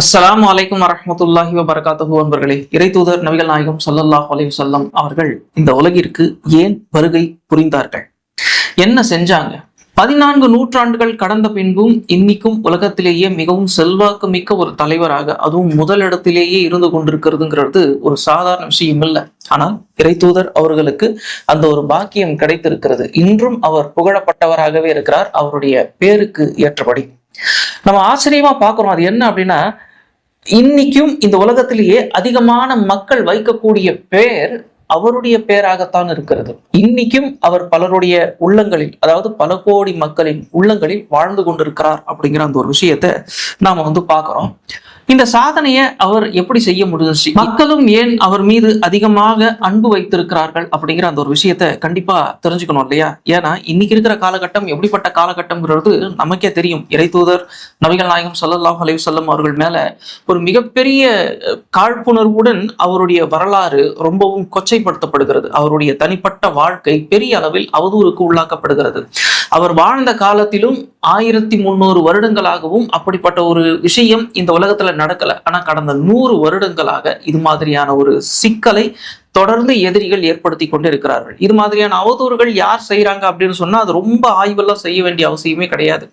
அஸ்ஸலாமு அலைக்கும் வரஹ்மத்துல்லாஹி வபரகாத்துஹு. அன்பர்களே, இறை தூதர் நபிகள் நாயகம் ஸல்லல்லாஹு அலைஹி வஸல்லம் அவர்கள் இந்த உலகிற்கு ஏன் வருகை புரிந்தார்கள், என்ன செஞ்சாங்க? 14 நூற்றாண்டுகள் கடந்த பின்பும் இன்னைக்கும் உலகத்திலேயே மிகவும் செல்வாக்கு மிக்க ஒரு தலைவராக, அதுவும் முதலிடத்திலேயே இருந்து கொண்டிருக்கிறதுங்கிறது ஒரு சாதாரண விஷயம் இல்லை. ஆனால் இறை தூதர் அவர்களுக்கு அந்த ஒரு பாக்கியம் கிடைத்திருக்கிறது. இன்றும் அவர் புகழப்பட்டவராகவே இருக்கிறார், அவருடைய பேருக்கு ஏற்றபடி. நம்ம ஆச்சரியமா பார்க்கிறோம். அது என்ன அப்படின்னா, இன்னைக்கும் இந்த உலகத்திலேயே அதிகமான மக்கள் வைக்கக்கூடிய பேர் அவருடைய பேராகத்தான் இருக்கிறது. இன்னைக்கும் அவர் பலருடைய உள்ளங்களில், அதாவது பல கோடி மக்களின் உள்ளங்களில் வாழ்ந்து கொண்டிருக்கிறார் அப்படிங்கிற அந்த ஒரு விஷயத்த நாம பார்க்கிறோம். இந்த சாதனையை அவர் எப்படி செய்ய முடிஞ்சிச்சு, மக்களும் ஏன் அவர் மீது அதிகமாக அன்பு வைத்திருக்கிறார்கள் அப்படிங்கிற அந்த ஒரு விஷயத்த கண்டிப்பா தெரிஞ்சுக்கணும் இல்லையா? ஏன்னா இன்னைக்கு இருக்கிற காலகட்டம் எப்படிப்பட்ட காலகட்டம்ங்கிறது நமக்கே தெரியும். இறை தூதர் நபிகள் நாயகம் ஸல்லல்லாஹு அலைஹி வஸல்லம் அவர்கள் மேல ஒரு மிகப்பெரிய காழ்ப்புணர்வுடன் அவருடைய வரலாறு ரொம்பவும் கொச்சைப்படுத்தப்படுகிறது. அவருடைய தனிப்பட்ட வாழ்க்கை பெரிய அளவில் அவதூறுக்கு உள்ளாக்கப்படுகிறது. அவர் வாழ்ந்த காலத்திலும் 1300 வருடங்களாகவும் அப்படிப்பட்ட ஒரு விஷயம் இந்த உலகத்துல நடக்கல. ஆனா கடந்த 100 வருடங்களாக இது மாதிரியான ஒரு சிக்கலை தொடர்ந்து எதிரிகள் ஏற்படுத்தி கொண்டு இருக்கிறார்கள். இது மாதிரியான அவதூறுகள் யார் செய்யறாங்க அப்படின்னு சொன்னா, அது ரொம்ப ஆய்வெல்லாம் செய்ய வேண்டிய அவசியமே கிடையாது.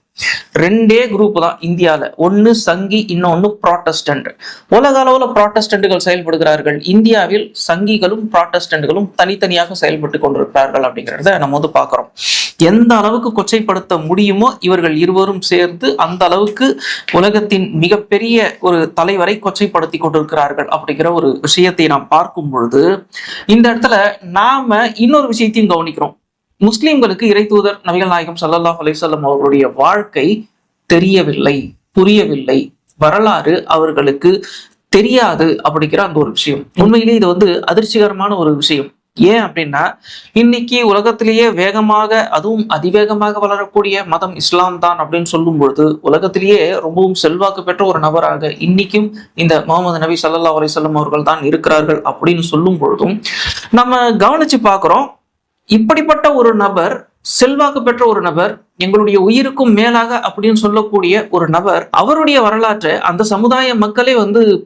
2 குரூப் தான் இந்தியால. ஒன்னு சங்கி, இன்னொன்னு ப்ராட்டஸ்டன்ட். உலக அளவுல ப்ராட்டஸ்டன்ட்கள் செயல்படுகிறார்கள். இந்தியாவில் சங்கிகளும் ப்ராட்டஸ்டன்ட்களும் தனித்தனியாக செயல்பட்டு கொண்டிருக்கிறார்கள் அப்படிங்கிறத நம்ம பார்க்கிறோம். எந்த அளவுக்கு கொச்சைப்படுத்த முடியுமோ இவர்கள் இருவரும் சேர்ந்து அந்த அளவுக்கு உலகத்தின் மிகப்பெரிய ஒரு தலைவரை கொச்சைப்படுத்தி கொண்டிருக்கிறார்கள் அப்படிங்கிற ஒரு விஷயத்தை நாம் பார்க்கும் பொழுது, இந்த இடத்துல நாம இன்னொரு விஷயத்தையும் கவனிக்கிறோம். முஸ்லிம்களுக்கு இறை தூதர் நபிகள் நாயகம் ஸல்லல்லாஹு அலைஹி வஸல்லம் அவர்களுடைய வாழ்க்கை தெரியவில்லை, புரியவில்லை, வரலாறு அவர்களுக்கு தெரியாது அப்படிங்கிற அந்த ஒரு விஷயம். உண்மையிலேயே இது அதிர்ச்சிகரமான ஒரு விஷயம். ஏன் அப்படின்னா, இன்னைக்கு உலகத்திலேயே வேகமாக, அதுவும் அதிவேகமாக வளரக்கூடிய மதம் இஸ்லாம் தான் அப்படின்னு சொல்லும் பொழுது, உலகத்திலேயே ரொம்பவும் செல்வாக்கு பெற்ற ஒரு நபராக இன்னைக்கும் இந்த முகமது நபி ஸல்லல்லாஹு அலைஹி வஸல்லம் அவர்கள் தான் இருக்கிறார்கள் அப்படின்னு சொல்லும் பொழுதும் நம்ம கவனிச்சு பார்க்கிறோம். இப்படிப்பட்ட ஒரு நபர், செல்வாக்கு பெற்ற ஒரு நபர், எங்களுடைய உயிருக்கும் மேலாக அப்படின்னு சொல்லக்கூடிய ஒரு நபர், அவருடைய வரலாற்றை அந்த சமுதாய மக்களே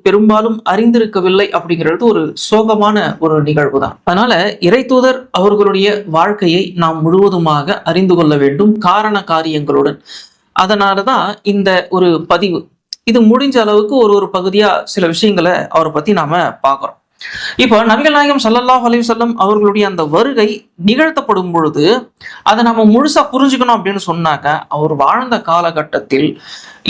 பெரும்பாலும் அறிந்திருக்கவில்லை அப்படிங்கிறது ஒரு சோகமான ஒரு நிகழ்வு தான். அதனால இறை தூதர் அவர்களுடைய வாழ்க்கையை நாம் முழுவதுமாக அறிந்து கொள்ள வேண்டும், காரண காரியங்களுடன். அதனாலதான் இந்த ஒரு பதிவு. இது முடிஞ்ச அளவுக்கு ஒரு பகுதியா சில விஷயங்களை அவரை பத்தி நாம பார்க்கிறோம். இப்போ நபிகள் நாயகம் ஸல்லல்லாஹு அலைஹி வஸல்லம் அவர்களுடைய அந்த வருகை நிகழ்த்தப்படும் பொழுது அதை நம்ம முழுசா புரிஞ்சுக்கணும் அப்படின்னு சொன்னாக்க, அவர் வாழ்ந்த காலகட்டத்தில்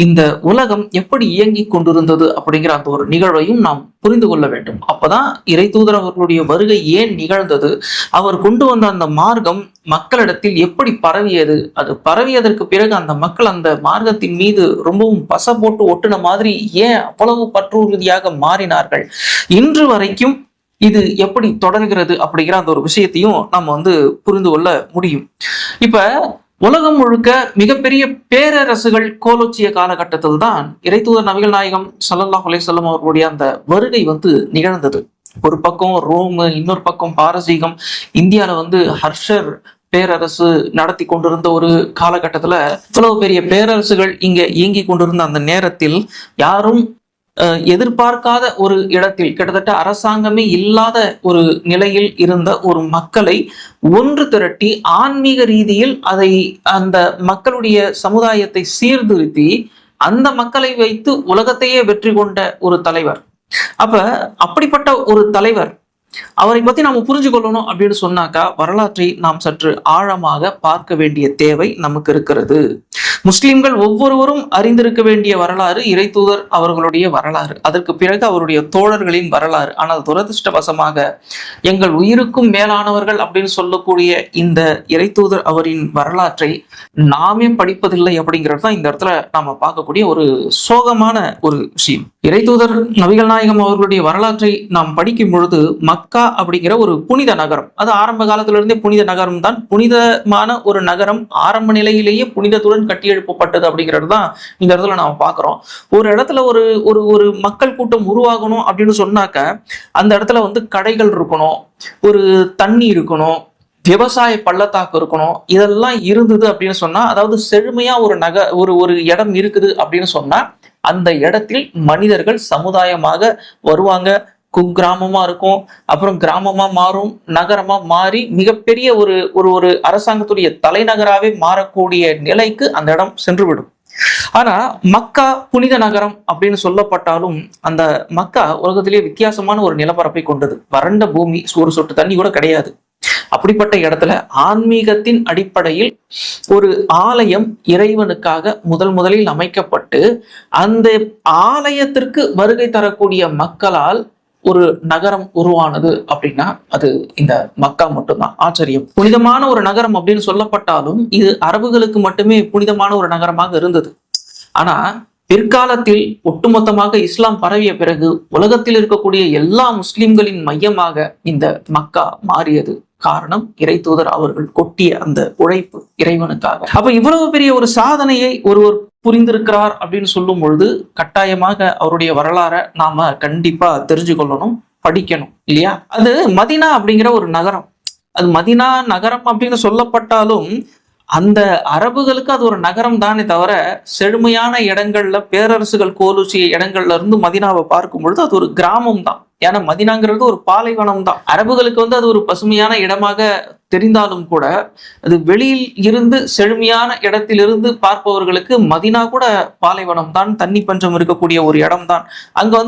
இந்த உலகம் எப்படி இயங்கி கொண்டிருந்தது அப்படிங்கிற அந்த ஒரு நிகழ்வையும் நாம் புரிந்து கொள்ள வேண்டும். அப்பதான் இறை தூதர் அவர்களுடைய வருகை ஏன் நிகழ்ந்தது, அவர் கொண்டு வந்த அந்த மார்க்கம் மக்களிடத்தில் எப்படி பரவியது, அது பரவியதற்கு பிறகு அந்த மக்கள் அந்த மார்க்கத்தின் மீது ரொம்பவும் பச போட்டு ஒட்டுன மாதிரி ஏன் அவ்வளவு பற்றுறுதியாக மாறினார்கள், இன்று வரைக்கும் இது எப்படி தொடர்கிறது அப்படிங்கிற அந்த ஒரு விஷயத்தையும் நம்ம புரிந்து கொள்ள முடியும். இப்ப உலகம் முழுக்க மிகப்பெரிய பேரரசுகள் கோலோச்சிய காலகட்டத்தில் தான் இறை தூதர் நபிகள் நாயகம் ஸல்லல்லாஹு அலைஹி வஸல்லம் அவர்களுடைய அந்த வருகை நிகழ்ந்தது. ஒரு பக்கம் ரோம், இன்னொரு பக்கம் பாரசீகம். இந்தியால ஹர்ஷர் பேரரசு நடத்தி கொண்டிருந்த ஒரு காலகட்டத்துல இவ்வளவு பெரிய பேரரசுகள் இங்க இயங்கி கொண்டிருந்த அந்த நேரத்தில் யாரும் எதிர்பார்க்காத ஒரு இடத்தில், கிட்டத்தட்ட அரசாங்கமே இல்லாத ஒரு நிலையில் இருந்த ஒரு மக்களை ஒன்று திரட்டி ஆன்மீக ரீதியில் அதை, அந்த மக்களுடைய சமுதாயத்தை சீர்திருத்தி அந்த மக்களை வைத்து உலகத்தையே வெற்றி கொண்ட ஒரு தலைவர். அப்படிப்பட்ட ஒரு தலைவர், அவரை பத்தி நாம புரிஞ்சு கொள்ளணும் அப்படின்னு சொன்னாக்கா, வரலாற்றை நாம் சற்று ஆழமாக பார்க்க வேண்டிய தேவை நமக்கு இருக்கிறது. முஸ்லிம்கள் ஒவ்வொருவரும் அறிந்திருக்க வேண்டிய வரலாறு இறை தூதர் அவர்களுடைய வரலாறு, அதற்கு பிறகு அவருடைய தோழர்களின் வரலாறு. ஆனால் துரதிருஷ்டவசமாக எங்கள் உயிருக்கும் மேலானவர்கள் அப்படின்னு சொல்லக்கூடிய இந்த இறை தூதர் அவரின் வரலாற்றை நாமே படிப்பதில்லை அப்படிங்கிறது தான் இந்த இடத்துல நாம பார்க்கக்கூடிய ஒரு சோகமான ஒரு விஷயம். இறை தூதர் நபிகள் நாயகம் அவர்களுடைய வரலாற்றை நாம் படிக்கும் பொழுது, மக்கா அப்படிங்கிற ஒரு புனித நகரம், அது ஆரம்ப காலத்திலிருந்தே புனித நகரம் தான். புனிதமான ஒரு நகரம், ஆரம்ப நிலையிலேயே புனிதத்துடன் கட்டி எழுப்பப்பட்டது அப்படிங்கிறது தான் இந்த இடத்துல நாம பார்க்கிறோம். ஒரு இடத்துல ஒரு மக்கள் கூட்டம் உருவாகணும் அப்படின்னு சொன்னாக்க, அந்த இடத்துல கடைகள் இருக்கணும், ஒரு தண்ணி இருக்கணும், விவசாய பள்ளத்தாக்கு இருக்கணும். இதெல்லாம் இருந்தது அப்படின்னு சொன்னா, அதாவது செழுமையா ஒரு இடம் இருக்குது அப்படின்னு சொன்னா, அந்த இடத்தில் மனிதர்கள் சமுதாயமாக வருவாங்க. குக்கிராமமா இருக்கும், அப்புறம் கிராமமா மாறும், நகரமா மாறி மிகப்பெரிய ஒரு ஒரு ஒரு அரசாங்கத்துடைய தலைநகராவே மாறக்கூடிய நிலைக்கு அந்த இடம் சென்றுவிடும். ஆனா மக்கா புனித நகரம் அப்படின்னு சொல்லப்பட்டாலும் அந்த மக்கா உலகத்திலேயே வித்தியாசமான ஒரு நிலப்பரப்பை கொண்டது. வறண்ட பூமி, ஒரு சொட்டு தண்ணி கூட கிடையாது. அப்படிப்பட்ட இடத்துல ஆன்மீகத்தின் அடிப்படையில் ஒரு ஆலயம் இறைவனுக்காக முதலில் அமைக்கப்பட்டு அந்த ஆலயத்திற்கு வருகை தரக்கூடிய மக்களால் ஒரு நகரம் உருவானது அப்படின்னா அது இந்த மக்கா மட்டும்தான். ஆச்சரியம். புனிதமான ஒரு நகரம் அப்படின்னு சொல்லப்பட்டாலும் இது அரபுகளுக்கு மட்டுமே புனிதமான ஒரு நகரமாக இருந்தது. ஆனா பிற்காலத்தில் ஒட்டுமொத்தமாக இஸ்லாம் பரவிய பிறகு உலகத்தில் இருக்கக்கூடிய எல்லா முஸ்லிம்களின் மையமாக இந்த மக்கா மாறியது. காரணம், இறை தூதர் அவர்கள் கொட்டிய அந்த உழைப்பு இறைவனுக்காக. அப்ப இவ்வளவு பெரிய ஒரு சாதனையை ஒருவர் புரிந்திருக்கிறார் அப்படின்னு சொல்லும் பொழுது கட்டாயமாக அவருடைய வரலாறை நாம கண்டிப்பா தெரிஞ்சு கொள்ளணும், படிக்கணும் இல்லையா? அது மதீனா அப்படிங்கிற ஒரு நகரம். அது மதீனா நகரம் அப்படின்னு சொல்லப்பட்டாலும் அந்த அரபுகளுக்கு அது ஒரு நகரம் தானே தவிர, செழுமையான இடங்கள்ல பேரரசுகள் கோலுச்சிய இடங்கள்ல இருந்து மதீனாவை பார்க்கும் பொழுது அது ஒரு கிராமம் தான். ஏன்னா மதீனாங்கிறது ஒரு பாலைவனம் தான். அரபுகளுக்கு அது ஒரு பசுமையான இடமாக தெரிந்தாலும் கூட அது வெளியில் இருந்து செழுமையான இடத்திலிருந்து பார்ப்பவர்களுக்கு மதீனா கூட பாலைவனம் தான், தண்ணி பஞ்சம் இருக்கக்கூடிய ஒரு இடம் தான். அங்க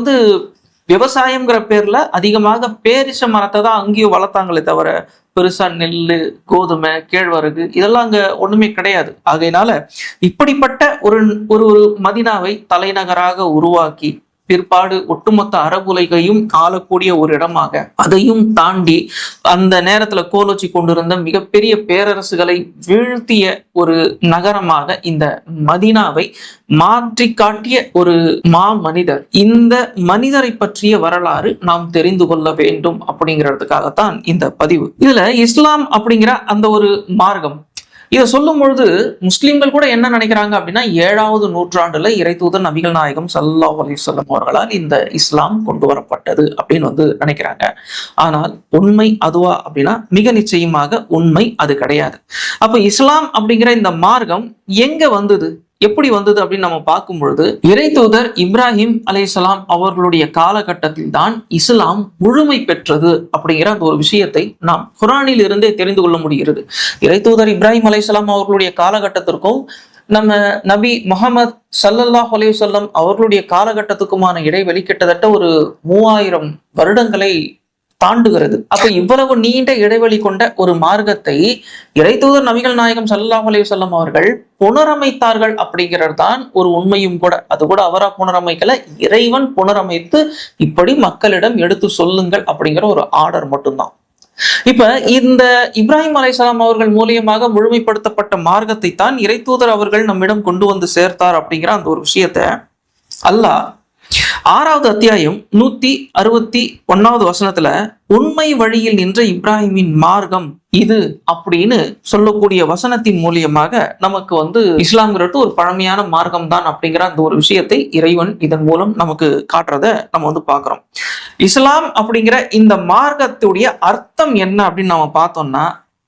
விவசாயம்ங்கிற பேர்ல அதிகமாக பேரிச மரத்தை தான் அங்கேயும் வளர்த்தாங்களே தவிர பெருசா நெல்லு, கோதுமை, கேழ்வரகு இதெல்லாம் அங்க ஒண்ணுமே கிடையாது. ஆகையினால இப்படிப்பட்ட ஒரு ஒரு மதீனாவை தலைநகராக உருவாக்கி பிற்பாடு ஒட்டுமொத்த அரபுலகையும் ஆளக்கூடிய ஒரு இடமாக, அதையும் தாண்டி அந்த நேரத்துல கோலோச்சி கொண்டிருந்த மிகப்பெரிய பேரரசுகளை வீழ்த்திய ஒரு நகரமாக இந்த மதீனாவை மாற்றி காட்டிய ஒரு மனிதர். இந்த மனிதரை பற்றிய வரலாறு நாம் தெரிந்து கொள்ள வேண்டும் அப்படிங்கிறதுக்காகத்தான் இந்த பதிவு. இதுல இஸ்லாம் அப்படிங்கிற அந்த ஒரு மார்க்கம் இதை சொல்லும் பொழுது முஸ்லிம்கள் கூட என்ன நினைக்கிறாங்க அப்படின்னா, 7வது நூற்றாண்டுல இறை தூதர் நபிகள் நாயகம் ஸல்லல்லாஹு அலைஹி வஸல்லம் அவர்களால் இந்த இஸ்லாம் கொண்டு வரப்பட்டது அப்படின்னு நினைக்கிறாங்க. ஆனால் உண்மை அதுவா அப்படின்னா மிக நிச்சயமாக உண்மை அது கிடையாது. அப்ப இஸ்லாம் அப்படிங்கிற இந்த மார்க்கம் எங்க வந்தது, எப்படி வந்தது அப்படின்னு நம்ம பார்க்கும் பொழுது, இறை தூதர் இப்ராஹிம் அலைஹிஸ்ஸலாம் அவர்களுடைய காலகட்டத்தில் தான் இஸ்லாம் முழுமை பெற்றது அப்படிங்கிற அந்த ஒரு விஷயத்தை நாம் குர்ஆனில் இருந்தே தெரிந்து கொள்ள முடிகிறது. இறை தூதர் இப்ராஹிம் அலைஹிஸ்ஸலாம் அவர்களுடைய காலகட்டத்திற்கும் நம்ம நபி முஹம்மது ஸல்லல்லாஹு அலைஹி வஸல்லம் அவர்களுடைய காலகட்டத்துக்குமான இடைவெளி கிட்டத்தட்ட ஒரு 3000 வருடங்களை தாண்டுகிறது. அப்ப இவ்வளவு நீண்ட இடைவெளி கொண்ட ஒரு மார்க்கத்தை இறை தூதர் நபிகள் நாயகம் ஸல்லல்லாஹு அலைஹி வஸல்லம் அவர்கள் புனரமைத்தார்கள் அப்படிங்கிறது தான் ஒரு உண்மையும் கூட. அது கூட அவரா புனரமைக்கல, இறைவன் புனரமைத்து இப்படி மக்களிடம் எடுத்து சொல்லுங்கள் அப்படிங்கிற ஒரு ஆர்டர் மட்டும்தான். இப்ப இந்த இப்ராஹிம் அலைஹிஸ்ஸலாம் அவர்கள் மூலியமாக முழுமைப்படுத்தப்பட்ட மார்க்கத்தை தான் இறை தூதர் அவர்கள் நம்மிடம் கொண்டு வந்து சேர்த்தார் அப்படிங்கிற அந்த ஒரு விஷயத்த அல்லாஹ் 6வது அத்தியாயம் 161வது வசனத்துல உண்மை வழியில் நின்ற இப்ராஹிமின் மார்க்கம் இது அப்படின்னு சொல்லக்கூடிய வசனத்தின் மூலியமாக நமக்கு இஸ்லாம்ங்கிறது ஒரு பழமையான மார்க்கம் தான் அப்படிங்கிற அந்த ஒரு விஷயத்தை இறைவன் இதன் மூலம் நமக்கு காட்டுறத நம்ம பார்க்கிறோம். இஸ்லாம் அப்படிங்கிற இந்த மார்க்கத்துடைய அர்த்தம் என்ன அப்படின்னு நம்ம பார்த்தோம்னா,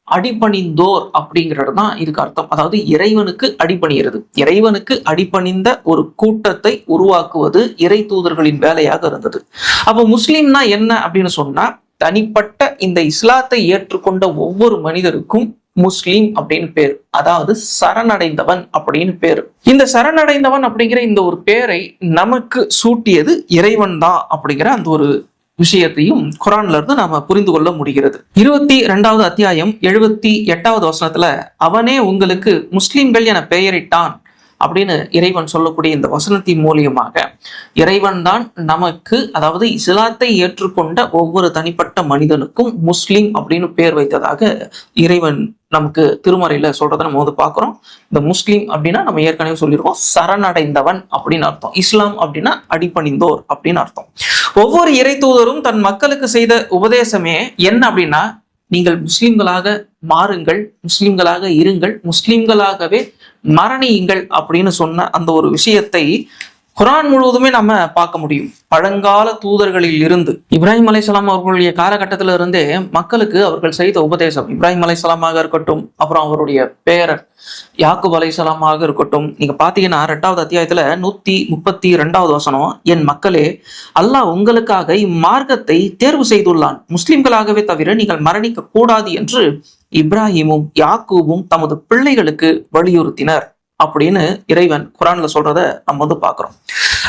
அடிபணிந்தோர் அப்படிங்கிறது தான் இதுக்கு அர்த்தம். அதாவது இறைவனுக்கு அடிபணிகிறது. இறைவனுக்கு அடிபணிந்த ஒரு கூட்டத்தை உருவாக்குவது இறை தூதர்களின் வேலையாக இருந்தது. அப்ப முஸ்லிம்னா என்ன அப்படின்னு சொன்னா, தனிப்பட்ட இந்த இஸ்லாத்தை ஏற்றுக்கொண்ட ஒவ்வொரு மனிதருக்கும் முஸ்லீம் அப்படின்னு பேர், அதாவது சரணடைந்தவன் அப்படின்னு பேரு. இந்த சரணடைந்தவன் அப்படிங்கிற இந்த ஒரு பேரை நமக்கு சூட்டியது இறைவன் தான் அப்படிங்கிற அந்த ஒரு விஷயத்தையும் குர்ஆன்ல இருந்து நாம புரிந்து கொள்ள முடிகிறது. 22வது அத்தியாயம் 78வது வசனத்துல அவனே உங்களுக்கு முஸ்லிம்கள் என பெயரிட்டான் அப்படின்னு இறைவன் சொல்லக்கூடிய இந்த வசனத்தின் மூலியமாக இறைவன் தான் நமக்கு, அதாவது இஸ்லாத்தை ஏற்றுக்கொண்ட ஒவ்வொரு தனிப்பட்ட மனிதனுக்கும் முஸ்லிம் அப்படின்னு பேர் வைத்ததாக இறைவன் நமக்கு திருமறையில சொல்றதை நம்ம பார்க்கிறோம். இந்த முஸ்லிம் அப்படின்னா நம்ம ஏற்கனவே சொல்லியிருக்கோம், சரணடைந்தவன் அப்படின்னு அர்த்தம். இஸ்லாம் அப்படின்னா அடிபணிந்தோர் அப்படின்னு அர்த்தம். ஒவ்வொரு இறை தூதரும் தன் மக்களுக்கு செய்த உபதேசமே என்ன அப்படின்னா, நீங்கள் முஸ்லிம்களாக மாறுங்கள், முஸ்லிம்களாக இருங்கள், முஸ்லிம்களாகவே மரணியுங்கள் அப்படின்னு சொன்ன அந்த ஒரு விஷயத்தை குர்ஆன் முழுவதுமே நம்ம பார்க்க முடியும். பழங்கால தூதர்களில் இருந்து இப்ராஹிம் அலைஹிஸ்ஸலாம் அவர்களுடைய காலகட்டத்தில இருந்தே மக்களுக்கு அவர்கள் செய்த உபதேசம், இப்ராஹிம் அலைஹிஸ்ஸலாமாக இருக்கட்டும், அப்புறம் அவருடைய பேரர் யாக்கூப் அலைஹிஸ்ஸலாமாக இருக்கட்டும், நீங்க பாத்தீங்கன்னா 2வது அத்தியாயத்துல 132வது வசனம், என் மக்களே, அல்லாஹ் உங்களுக்காக இம்மார்க்கத்தை தேர்வு செய்துள்ளான், முஸ்லிம்களாகவே தவிர நீங்கள் மரணிக்க கூடாது என்று இப்ராஹிமும் யாக்கூபும் தமது பிள்ளைகளுக்கு வலியுறுத்தினர் அப்படின்னு இறைவன் குர்ஆன்ல சொல்றத நம்ம பாக்குறோம்.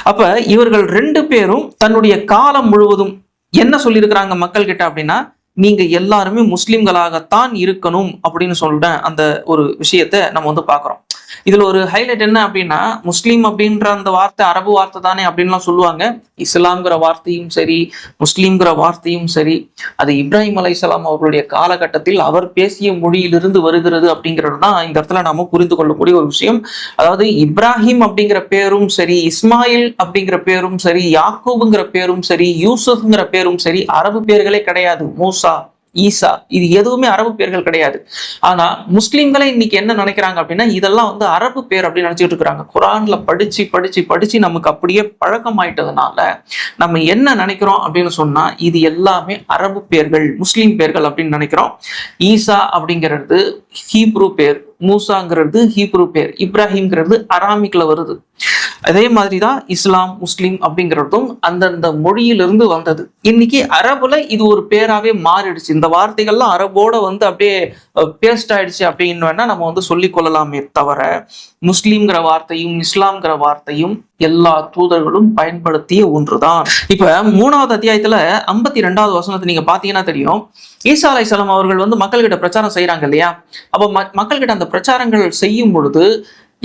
அப்ப இவர்கள் 2 பேரும் தன்னுடைய காலம் முழுவதும் என்ன சொல்லியிருக்கிறாங்க மக்கள் கிட்ட அப்படின்னா, நீங்க எல்லாருமே முஸ்லிம்களாகத்தான் இருக்கணும் அப்படின்னு சொல்ற அந்த ஒரு விஷயத்த நம்ம பாக்குறோம். இதுல ஒரு ஹைலைட் என்ன அப்படின்னா, முஸ்லீம் அப்படின்ற அந்த வார்த்தை அரபு வார்த்தை தானே அப்படின்லாம் சொல்லுவாங்க. இஸ்லாம்ங்கிற வார்த்தையும் சரி, முஸ்லீம்ங்கிற வார்த்தையும் சரி, அது இப்ராஹிம் அலைஹிஸ்ஸலாம் அவர்களுடைய காலகட்டத்தில் அவர் பேசிய மொழியிலிருந்து வருகிறது அப்படிங்கிறது தான் இந்த இடத்துல நாம புரிந்து கொள்ளக்கூடிய ஒரு விஷயம். அதாவது இப்ராஹிம் அப்படிங்கிற பேரும் சரி, இஸ்மாயில் அப்படிங்கிற பேரும் சரி, யாக்கூபுங்கிற பேரும் சரி, யூசுப்ங்கிற பேரும் சரி அரபு பேர்களே கிடையாது. மூசா, ஈசா, இது எதுவுமே அரபு பேர்கள் கிடையாது. ஆனா முஸ்லிம்களை இன்னைக்கு என்ன நினைக்கிறாங்க அப்படின்னா, இதெல்லாம் அரபு பேர் அப்படின்னு நினைச்சிட்டு இருக்கிறாங்க. குர்ஆன்ல படிச்சு படிச்சு படிச்சு நமக்கு அப்படியே பழக்கமாயிட்டதுனால நம்ம என்ன நினைக்கிறோம் அப்படின்னு சொன்னா, இது எல்லாமே அரபு பேர்கள், முஸ்லிம் பேர்கள் அப்படின்னு நினைக்கிறோம். ஈசா அப்படிங்கிறது ஹீப்ரு பேர், மூசாங்கிறது ஹீப்ரு பேர், இப்ராஹிம்ங்கிறது அராமிக்ல வருது. அதே மாதிரிதான் இஸ்லாம், முஸ்லிம் அப்படிங்கிறதும் அந்தந்த மொழியிலிருந்து வந்தது. இன்னைக்கு அரபுல இது ஒரு பேராவே மாறிடுச்சு. இந்த வார்த்தைகள்லாம் அரபோட அப்படியே பேஸ்ட் ஆயிடுச்சு அப்படின்னு வேணா நம்ம சொல்லிக் கொள்ளலாமே தவிர, முஸ்லிம்ங்கிற வார்த்தையும் இஸ்லாம்ங்கிற வார்த்தையும் எல்லா தூதர்களும் பயன்படுத்திய ஒன்றுதான். இப்ப 3வது அத்தியாயத்துல 52வது வசனத்தை நீங்க பாத்தீங்கன்னா தெரியும். ஈசா அலைஹிஸ்ஸலாம் அவர்கள் மக்கள்கிட்ட பிரச்சாரம் செய்யறாங்க இல்லையா? அப்ப மக்கள்கிட்ட அந்த பிரச்சாரங்கள் செய்யும் பொழுது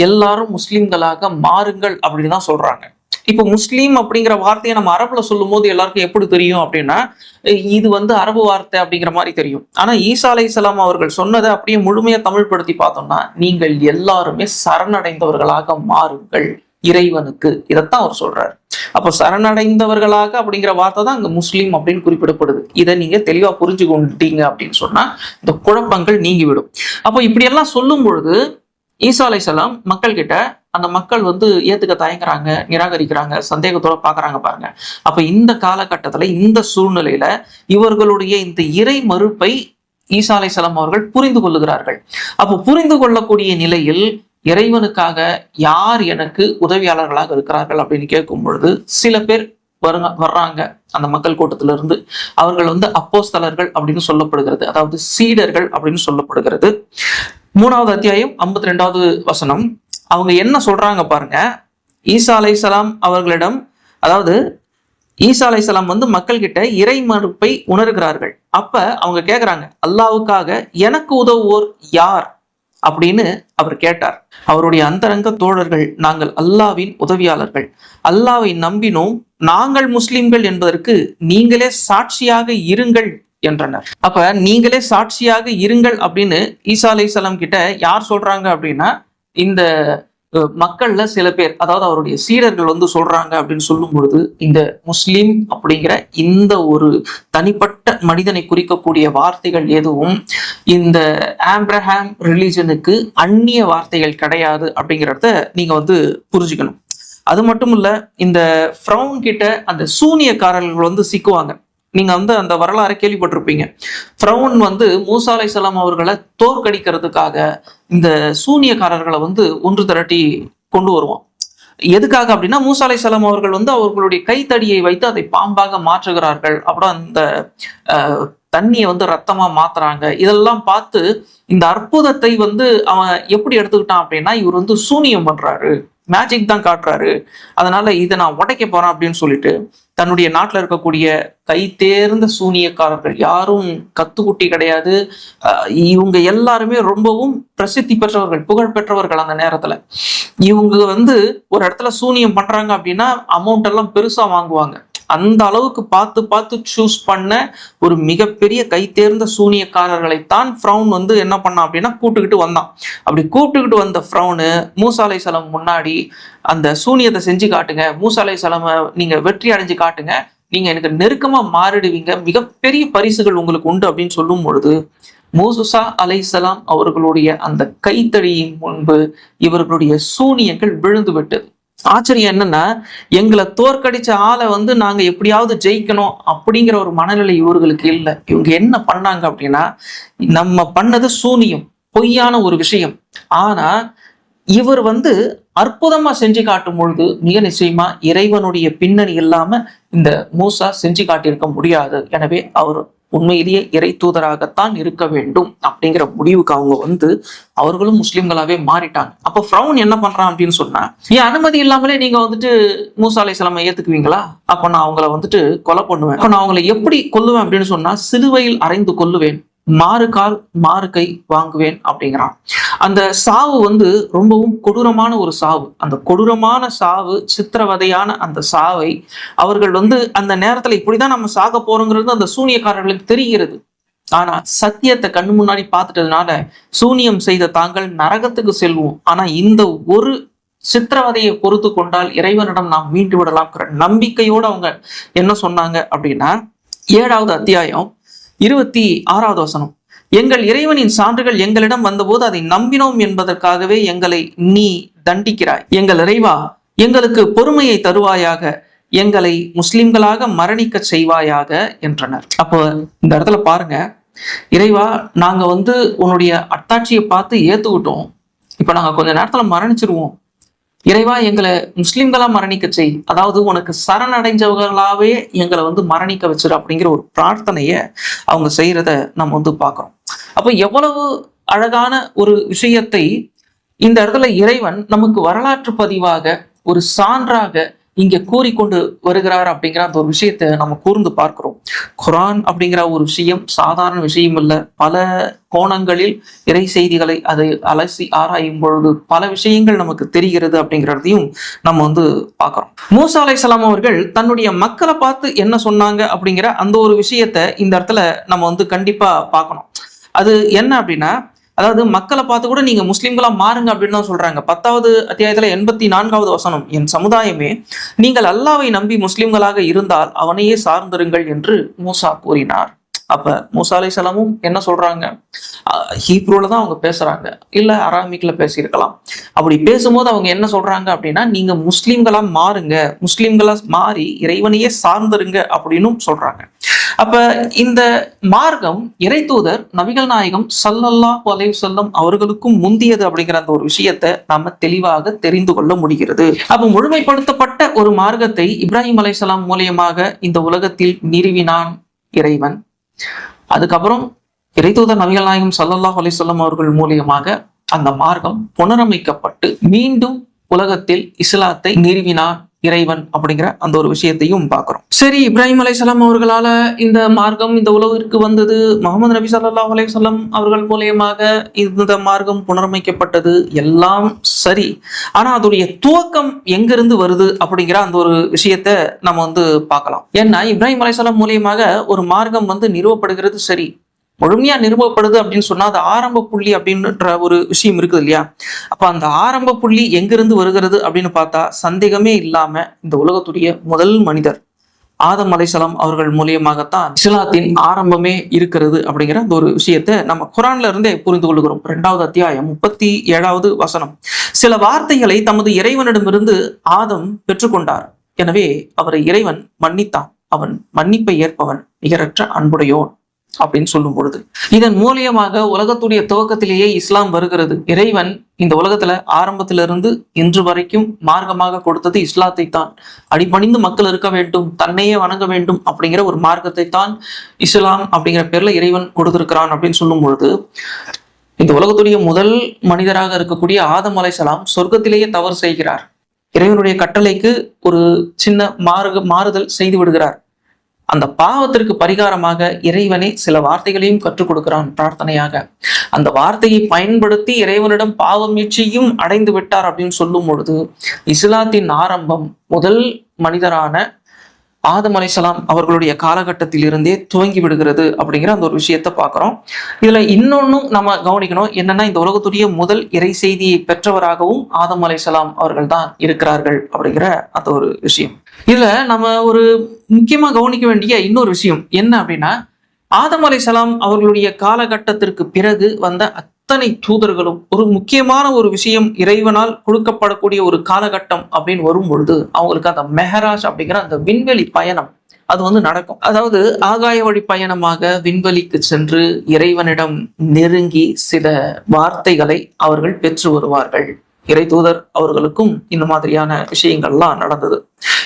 எல்லாரும் முஸ்லிம்களாக மாறுங்கள் அப்படின்னு தான் சொல்றாங்க. இப்ப முஸ்லீம் அப்படிங்கிற வார்த்தையை நம்ம அரபுல சொல்லும் போது எல்லாருக்கும் எப்படி தெரியும் அப்படின்னா, இது அரபு வார்த்தை அப்படிங்கிற மாதிரி தெரியும். ஆனா ஈசா அலைஹிஸ்ஸலாம் அவர்கள் சொன்னதை அப்படியே முழுமையா தமிழ் படுத்தி பார்த்தோம்னா, நீங்கள் எல்லாருமே சரணடைந்தவர்களாக மாறுங்கள் இறைவனுக்கு, இதைத்தான் அவர் சொல்றாரு. அப்ப சரணடைந்தவர்களாக அப்படிங்கிற வார்த்தை தான் அங்க முஸ்லீம் அப்படின்னு குறிப்பிடப்படுது. இதை நீங்க தெளிவா புரிஞ்சு கொண்டீங்க அப்படின்னு சொன்னா இந்த குழப்பங்கள் நீங்கிவிடும். அப்போ இப்படி எல்லாம் சொல்லும் பொழுது ஈசா அலைஹிஸ்ஸலாம் மக்கள் கிட்ட அந்த மக்கள் ஏத்துக்க தயங்குறாங்க, நிராகரிக்கிறாங்க, சந்தேகத்தோட பாக்குறாங்க பாருங்க. அப்ப இந்த காலகட்டத்துல, இந்த சூழ்நிலையில இவர்களுடைய இந்த இறை மறுப்பை ஈசா அலைஹிஸ்ஸலாம் அவர்கள் புரிந்து கொள்ளுகிறார்கள். அப்போ புரிந்து கொள்ளக்கூடிய நிலையில் இறைவனுக்காக யார் எனக்கு உதவியாளர்களாக இருக்கிறார்கள் அப்படின்னு கேட்கும் பொழுது சில பேர் வர்றாங்க அந்த மக்கள் கூட்டத்திலிருந்து. அவர்கள் அப்போஸ்தலர்கள் அப்படின்னு சொல்லப்படுகிறது, அதாவது சீடர்கள் அப்படின்னு சொல்லப்படுகிறது. 3வது அத்தியாயம் 52வது வசனம் அவங்க என்ன சொல்றாங்க பாருங்க. ஈசா அலைஹிஸ்ஸலாம் அவர்களிடம், அதாவது ஈசா அலைஹிஸ்ஸலாம் மக்கள் கிட்ட இறை மறுப்பை உணர்கிறார்கள். அப்ப அவங்க கேக்குறாங்க, அல்லாஹ்வுக்காக எனக்கு உதவுவோர் யார் அப்படின்னு அவர் கேட்டார். அவருடைய அந்தரங்க தோழர்கள், நாங்கள் அல்லாஹ்வின் உதவியாளர்கள், அல்லாஹ்வை நம்பினோம், நாங்கள் முஸ்லிம்கள் என்பதற்கு நீங்களே சாட்சியாக இருங்கள் என்றனர். அப்ப நீங்களே சாட்சியாக இருங்கள் அப்படின்னு ஈசா அலைஹிஸ்ஸலாம் கிட்ட யார் சொல்றாங்க அப்படின்னா, இந்த மக்கள்ல சில பேர், அதாவது அவருடைய சீடர்கள் சொல்றாங்க அப்படின்னு சொல்லும் பொழுது, இந்த முஸ்லிம் அப்படிங்கிற இந்த ஒரு தனிப்பட்ட மனிதனை குறிக்கக்கூடிய வார்த்தைகள் எதுவும் இந்த ஆப்ரஹாம் ரிலிஜனுக்கு அந்நிய வார்த்தைகள் கிடையாது அப்படிங்கிறத நீங்க புரிஞ்சுக்கணும். அது மட்டும் இல்ல, இந்த ஃப்ரௌன் கிட்ட அந்த சூனியக்காரர்கள் சிக்குவாங்க. நீங்க அந்த வரலாறை கேள்விப்பட்டிருப்பீங்க. ஃபிரௌன் மூசா அலைஹிஸ்ஸலாம் அவர்களை தோற்கடிக்கிறதுக்காக இந்த சூனியக்காரர்களை ஒன்று திரட்டி கொண்டு வருவான். எதுக்காக அப்படின்னா, மூசா அலைஹிஸ்ஸலாம் அவர்கள் அவர்களுடைய கைத்தடியை வைத்து அதை பாம்பாக மாற்றுகிறார்கள். அப்புறம் அந்த தண்ணியை ரத்தமா மாத்துறாங்க. இதெல்லாம் பார்த்து இந்த அற்புதத்தை அவன் எப்படி எடுத்துக்கிட்டான் அப்படின்னா, இவர் சூனியம் பண்றாரு, மேஜிக் தான் காட்டுறாரு, அதனால இதை நான் உடைக்க போறேன் அப்படின்னு சொல்லிட்டு தன்னுடைய நாட்டில் இருக்கக்கூடிய கை தேர்ந்த சூனியக்காரர்கள், யாரும் கத்துக்குட்டி கிடையாது, இவங்க எல்லாருமே ரொம்பவும் பிரசித்தி பெற்றவர்கள், புகழ் பெற்றவர்கள். அந்த நேரத்துல இவங்க ஒரு இடத்துல சூனியம் பண்றாங்க அப்படின்னா அமௌண்ட் எல்லாம் பெருசா வாங்குவாங்க. அந்த அளவுக்கு பார்த்து பார்த்து சூஸ் பண்ண ஒரு மிகப்பெரிய கை தேர்ந்த சூனியக்காரர்களைத்தான் ஃபிரௌன் என்ன பண்ணான் அப்படின்னா கூட்டுக்கிட்டு வந்தான். அப்படி கூட்டுக்கிட்டு வந்த ஃபிரௌனு மூசா அலைஹிஸ்ஸலாம் முன்னாடி அந்த சூனியத்தை செஞ்சு காட்டுங்க, மூசா அலைஹிஸ்ஸலாம் நீங்க வெற்றி அடைஞ்சு காட்டுங்க, நீங்க எனக்கு நெருக்கமா மாறிடுவீங்க, மிகப்பெரிய பரிசுகள் உங்களுக்கு உண்டு அப்படின்னு சொல்லும் பொழுது மூசா அலைஹிஸ்ஸலாம் அவர்களுடைய அந்த கைத்தடியின் முன்பு இவர்களுடைய சூனியங்கள் விழுந்து விட்டது. ஆச்சரியம் என்னன்னா, எங்களை தோற்கடிச்ச ஆளை நாங்க எப்படியாவது ஜெயிக்கணும் அப்படிங்கிற ஒரு மனநிலை இவர்களுக்கு இல்லை. இவங்க என்ன பண்ணாங்க அப்படின்னா, நம்ம பண்ணது சூனியம், பொய்யான ஒரு விஷயம். ஆனா இவர் அற்புதமா செஞ்சு காட்டும் பொழுது மிக நிச்சயமா இறைவனுடைய பின்னணி இல்லாம இந்த மூசா செஞ்சு காட்டியிருக்க முடியாது. எனவே அவர் உண்மையிலேயே இறை தூதராகத்தான் இருக்க வேண்டும் அப்படிங்கிற முடிவுக்கு அவங்க அவர்களும் முஸ்லிம்களாவே மாறிட்டாங்க. அப்போ ஃபிரௌன் என்ன பண்றான் அப்படின்னு சொன்னா, என் அனுமதி இல்லாமலே நீங்க மூசா அலைஹிஸ்ஸலாமை ஏத்துக்குவீங்களா? அப்ப நான் அவங்கள கொலை பண்ணுவேன். அப்ப நான் அவங்களை எப்படி கொல்லுவேன் அப்படின்னு சொன்னா, சிலுவையில் அறைந்து கொல்லுவேன், மாறு கால் மாறு கை வாங்குவேன் அப்படிங்கிறான். அந்த சாவு ரொம்பவும் கொடூரமான ஒரு சாவு. அந்த கொடூரமான சாவு, சித்திரவதையான அந்த சாவை அவர்கள் அந்த நேரத்துல இப்படிதான் நம்ம சாக போறோங்கிறது அந்த சூனியக்காரர்களுக்கு தெரிகிறது. ஆனா சத்தியத்தை கண்ணு முன்னாடி பார்த்துட்டதுனால சூனியம் செய்த தாங்கள் நரகத்துக்கு செல்வோம், ஆனா இந்த ஒரு சித்திரவதையை பொறுத்து கொண்டால் இறைவனிடம் நாம் மீண்டு விடலாம் நம்பிக்கையோடு அவங்க என்ன சொன்னாங்க அப்படின்னா, 7வது அத்தியாயம் 26வது வசனம், எங்கள் இறைவனின் சான்றுகள் எங்களிடம் வந்தபோது அதை நம்பினோம் என்பதற்காகவே எங்களை நீ தண்டிக்கிறாய். எங்கள் இறைவா, எங்களுக்கு பொறுமையை தருவாயாக, எங்களை முஸ்லிம்களாக மரணிக்க செய்வாயாக என்றனர். அப்போ இந்த இடத்துல பாருங்க, இறைவா நாங்க உன்னுடைய அத்தாட்சியை பார்த்து ஏத்துக்கிட்டோம், இப்ப நாங்க கொஞ்ச நேரத்துல மரணிச்சிருவோம், இறைவா எங்களை முஸ்லிம்களா மரணிக்க செய், அதாவது உனக்கு சரணடைஞ்சவர்களாவே எங்களை மரணிக்க வச்சிரு அப்படிங்கிற ஒரு பிரார்த்தனைய அவங்க செய்யறத நம்ம பார்க்கிறோம். அப்ப எவ்வளவு அழகான ஒரு விஷயத்தை இந்த இடத்துல இறைவன் நமக்கு வரலாற்று பதிவாக ஒரு சான்றாக இங்க கூறிக்கொண்டு வருகிறார் அப்படிங்கிற அந்த ஒரு விஷயத்தை நம்ம கூர்ந்து பார்க்கிறோம். குரான் அப்படிங்கிற ஒரு விஷயம் சாதாரண விஷயம் இல்லை. பல கோணங்களில் இறை செய்திகளை அதை அலசி ஆராயும் பொழுது பல விஷயங்கள் நமக்கு தெரிகிறது அப்படிங்கிறதையும் நம்ம பார்க்கிறோம். மூசா அலைஹிஸ்ஸலாம் அவர்கள் தன்னுடைய மக்களை பார்த்து என்ன சொன்னாங்க அப்படிங்கிற அந்த ஒரு விஷயத்த இந்த இடத்துல நம்ம கண்டிப்பா பார்க்கணும். அது என்ன அப்படின்னா, அதாவது மக்களை பார்த்து கூட நீங்க முஸ்லிம்களா மாறுங்க அப்படின்னு தான் சொல்றாங்க. 10வது அத்தியாயத்துல 84வது வசனம், என் சமுதாயமே நீங்கள் அல்லாவை நம்பி முஸ்லிம்களாக இருந்தால் அவனையே சார்ந்திருங்கள் என்று மூசா கூறினார். அப்ப மூசா அலைஹிஸ்ஸலாமும் என்ன சொல்றாங்க, ஹீப்ரூல தான் அவங்க பேசுறாங்க, இல்ல அராமிக்ல பேசியிருக்கலாம். அப்படி பேசும்போது அவங்க என்ன சொல்றாங்க அப்படின்னா, நீங்க முஸ்லிம்களா மாறுங்க, முஸ்லிம்களா மாறி இறைவனையே சார்ந்திருங்க அப்படின்னு சொல்றாங்க. அப்ப இந்த மார்க்கம் இறை தூதர் நபிகள் நாயகம் ஸல்லல்லாஹு அலைஹி வஸல்லம் அவர்களுக்கும் முந்தியது அப்படிங்கிற அந்த ஒரு விஷயத்தை நாம தெளிவாக தெரிந்து கொள்ள முடிகிறது. அப்ப முழுமைப்படுத்தப்பட்ட ஒரு மார்க்கத்தை இப்ராஹிம் அலைஹிஸ்ஸலாம் மூலியமாக இந்த உலகத்தில் நிறுவினான் இறைவன். அதுக்கப்புறம் இறை தூதர் நபிகள் நாயகம் ஸல்லல்லாஹு அலைஹி வஸல்லம் அவர்கள் மூலியமாக அந்த மார்க்கம் புனரமைக்கப்பட்டு மீண்டும் உலகத்தில் இஸ்லாத்தை நிறுவினார் இறைவன் அப்படிங்கிற அந்த ஒரு விஷயத்தையும் பார்க்கிறோம். சரி, இப்ராஹிம் அலைஹிஸ்ஸலாம் அவர்களால இந்த மார்க்கம் இந்த உலகிற்கு வந்தது, முகமது நபி ஸல்லல்லாஹு அலைஹி வஸல்லம் அவர்கள் மூலியமாக இந்த மார்க்கம் புனரமைக்கப்பட்டது, எல்லாம் சரி. ஆனா அதோடைய துவக்கம் எங்கிருந்து வருது அப்படிங்கிற அந்த ஒரு விஷயத்த நம்ம பார்க்கலாம். ஏன்னா இப்ராஹிம் அலைஹிஸ்ஸலாம் மூலியமாக ஒரு மார்க்கம் நிறுவப்படுகிறது, சரி, முழுமையா நிறுவப்படுது அப்படின்னு சொன்னா அது ஆரம்ப புள்ளி அப்படின்ற ஒரு விஷயம் இருக்குது இல்லையா? அப்ப அந்த ஆரம்ப புள்ளி எங்கிருந்து வருகிறது அப்படின்னு பார்த்தா சந்தேகமே இல்லாம இந்த உலகத்துடைய முதல் மனிதர் ஆதம் அலைஹிஸ்ஸலாம் அவர்கள் மூலியமாகத்தான் இஸ்லாத்தின் ஆரம்பமே இருக்கிறது அப்படிங்கிற அந்த ஒரு விஷயத்தை நம்ம குரான்ல இருந்தே புரிந்து கொள்கிறோம். 2வது அத்தியாயம் 37வது வசனம், சில வார்த்தைகளை தமது இறைவனிடமிருந்து ஆதம் பெற்றுக்கொண்டார், எனவே அவரை இறைவன் மன்னித்தான், அவன் மன்னிப்பை ஏற்பவன் நிகரற்ற அன்புடையோன் அப்படின்னு சொல்லும் பொழுது இதன் மூலியமாக உலகத்துடைய துவக்கத்திலேயே இஸ்லாம் வருகிறது. இறைவன் இந்த உலகத்துல ஆரம்பத்திலிருந்து இன்று வரைக்கும் மார்க்கமாக கொடுத்தது இஸ்லாத்தை தான். அடிபணிந்து மக்கள் இருக்க வேண்டும், தன்னையே வணங்க வேண்டும் அப்படிங்கிற ஒரு மார்க்கத்தை தான் இஸ்லாம் அப்படிங்கிற பேர்ல இறைவன் கொடுத்திருக்கிறான் அப்படின்னு சொல்லும் பொழுது, இந்த உலகத்துடைய முதல் மனிதராக இருக்கக்கூடிய ஆதம் அலைஹிஸ்ஸலாம் சொர்க்கத்திலேயே தவறு செய்கிறார். இறைவனுடைய கட்டளைக்கு ஒரு சின்ன மாறுதல் செய்து விடுகிறார். அந்த பாவத்திற்கு பரிகாரமாக இறைவனே சில வார்த்தைகளையும் கற்றுக் கொடுக்கிறான் பிரார்த்தனையாக. அந்த வார்த்தையை பயன்படுத்தி இறைவனிடம் பாவ மீட்சியும் அடைந்து விட்டார் அப்படின்னு சொல்லும் பொழுது இஸ்லாத்தின் ஆரம்பம் முதல் மனிதரான ஆதம் அலைஹிஸ்ஸலாம் அவர்களுடைய காலகட்டத்தில் இருந்தே துவங்கி விடுகிறது அப்படிங்கிற அந்த ஒரு விஷயத்த பார்க்கிறோம். இதுல இன்னொன்னும் நம்ம கவனிக்கணும், என்னன்னா இந்த உலகத்துடைய முதல் இறை செய்தியை பெற்றவராகவும் ஆதம் அலைஹிஸ்ஸலாம் அவர்கள் தான் இருக்கிறார்கள் அப்படிங்கிற அந்த ஒரு விஷயம். இதுல நம்ம ஒரு முக்கியமா கவனிக்க வேண்டிய இன்னொரு விஷயம் என்ன அப்படின்னா, ஆதம் அலைஹிஸ்ஸலாம் அவர்களுடைய காலகட்டத்திற்கு பிறகு வந்த அத்தனை தூதர்களும் ஒரு முக்கியமான ஒரு விஷயம் இறைவனால் கொடுக்கப்படக்கூடிய ஒரு காலகட்டம் அப்படின்னு வரும் பொழுது அவங்களுக்கு அந்த மெஹராஜ் அப்படிங்கிற அந்த விண்வெளி பயணம் அது நடக்கும். அதாவது ஆகாய வழி பயணமாக விண்வெளிக்கு சென்று இறைவனிடம் நெருங்கி சில வார்த்தைகளை அவர்கள் பெற்று வருவார்கள். இறை தூதர் அவர்களுக்கும் இந்த மாதிரியான விஷயங்கள்லாம் நடந்தது.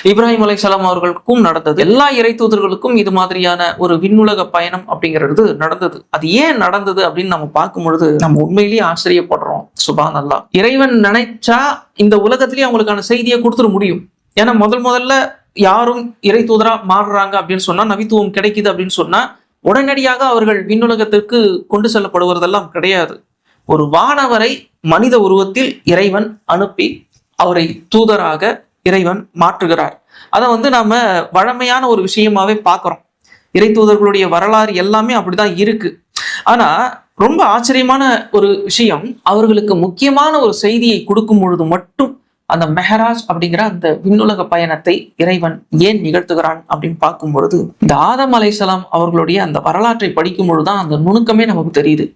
இப்ராஹிம் அலைஹிஸ்ஸலாம் அவர்களுக்கும் நடந்தது. எல்லா இறை தூதர்களுக்கும் இது மாதிரியான ஒரு விண்ணுலக பயணம் அப்படிங்கிறது நடந்தது. அது ஏன் நடந்தது அப்படின்னு நம்ம பார்க்கும் பொழுது நம்ம உண்மையிலேயே ஆச்சரியப்படுறோம். சுப்ஹானல்லாஹ். இறைவன் நினைச்சா இந்த உலகத்திலேயே அவங்களுக்கான செய்தியை கொடுத்துட முடியும். ஏன்னா முதல்ல யாரும் இறை தூதரா மாறுறாங்க அப்படின்னு சொன்னா, நபித்துவம் கிடைக்குது அப்படின்னு சொன்னா உடனடியாக அவர்கள் விண்ணுலகத்திற்கு கொண்டு செல்லப்படுவதெல்லாம் கிடையாது. ஒரு வானவரை மனித உருவத்தில் இறைவன் அனுப்பி அவரை தூதராக இறைவன் மாற்றுகிறார். அதை நாம வழமையான ஒரு விஷயமாவே பார்க்கிறோம். இறை தூதர்களுடைய வரலாறு எல்லாமே அப்படிதான் இருக்கு. ஆனா ரொம்ப ஆச்சரியமான ஒரு விஷயம், அவர்களுக்கு முக்கியமான ஒரு செய்தியை கொடுக்கும் பொழுது மட்டும் அந்த மெஹராஜ் அப்படிங்கிற அந்த விண்ணுலக பயணத்தை இறைவன் ஏன் நிகழ்த்துகிறான் அப்படின்னு பார்க்கும் பொழுது, இந்த ஆதம் அலைஹிஸ்ஸலாம் அவர்களுடைய அந்த வரலாற்றை படிக்கும் பொழுதுதான் அந்த நுணுக்கமே நமக்கு தெரியுது.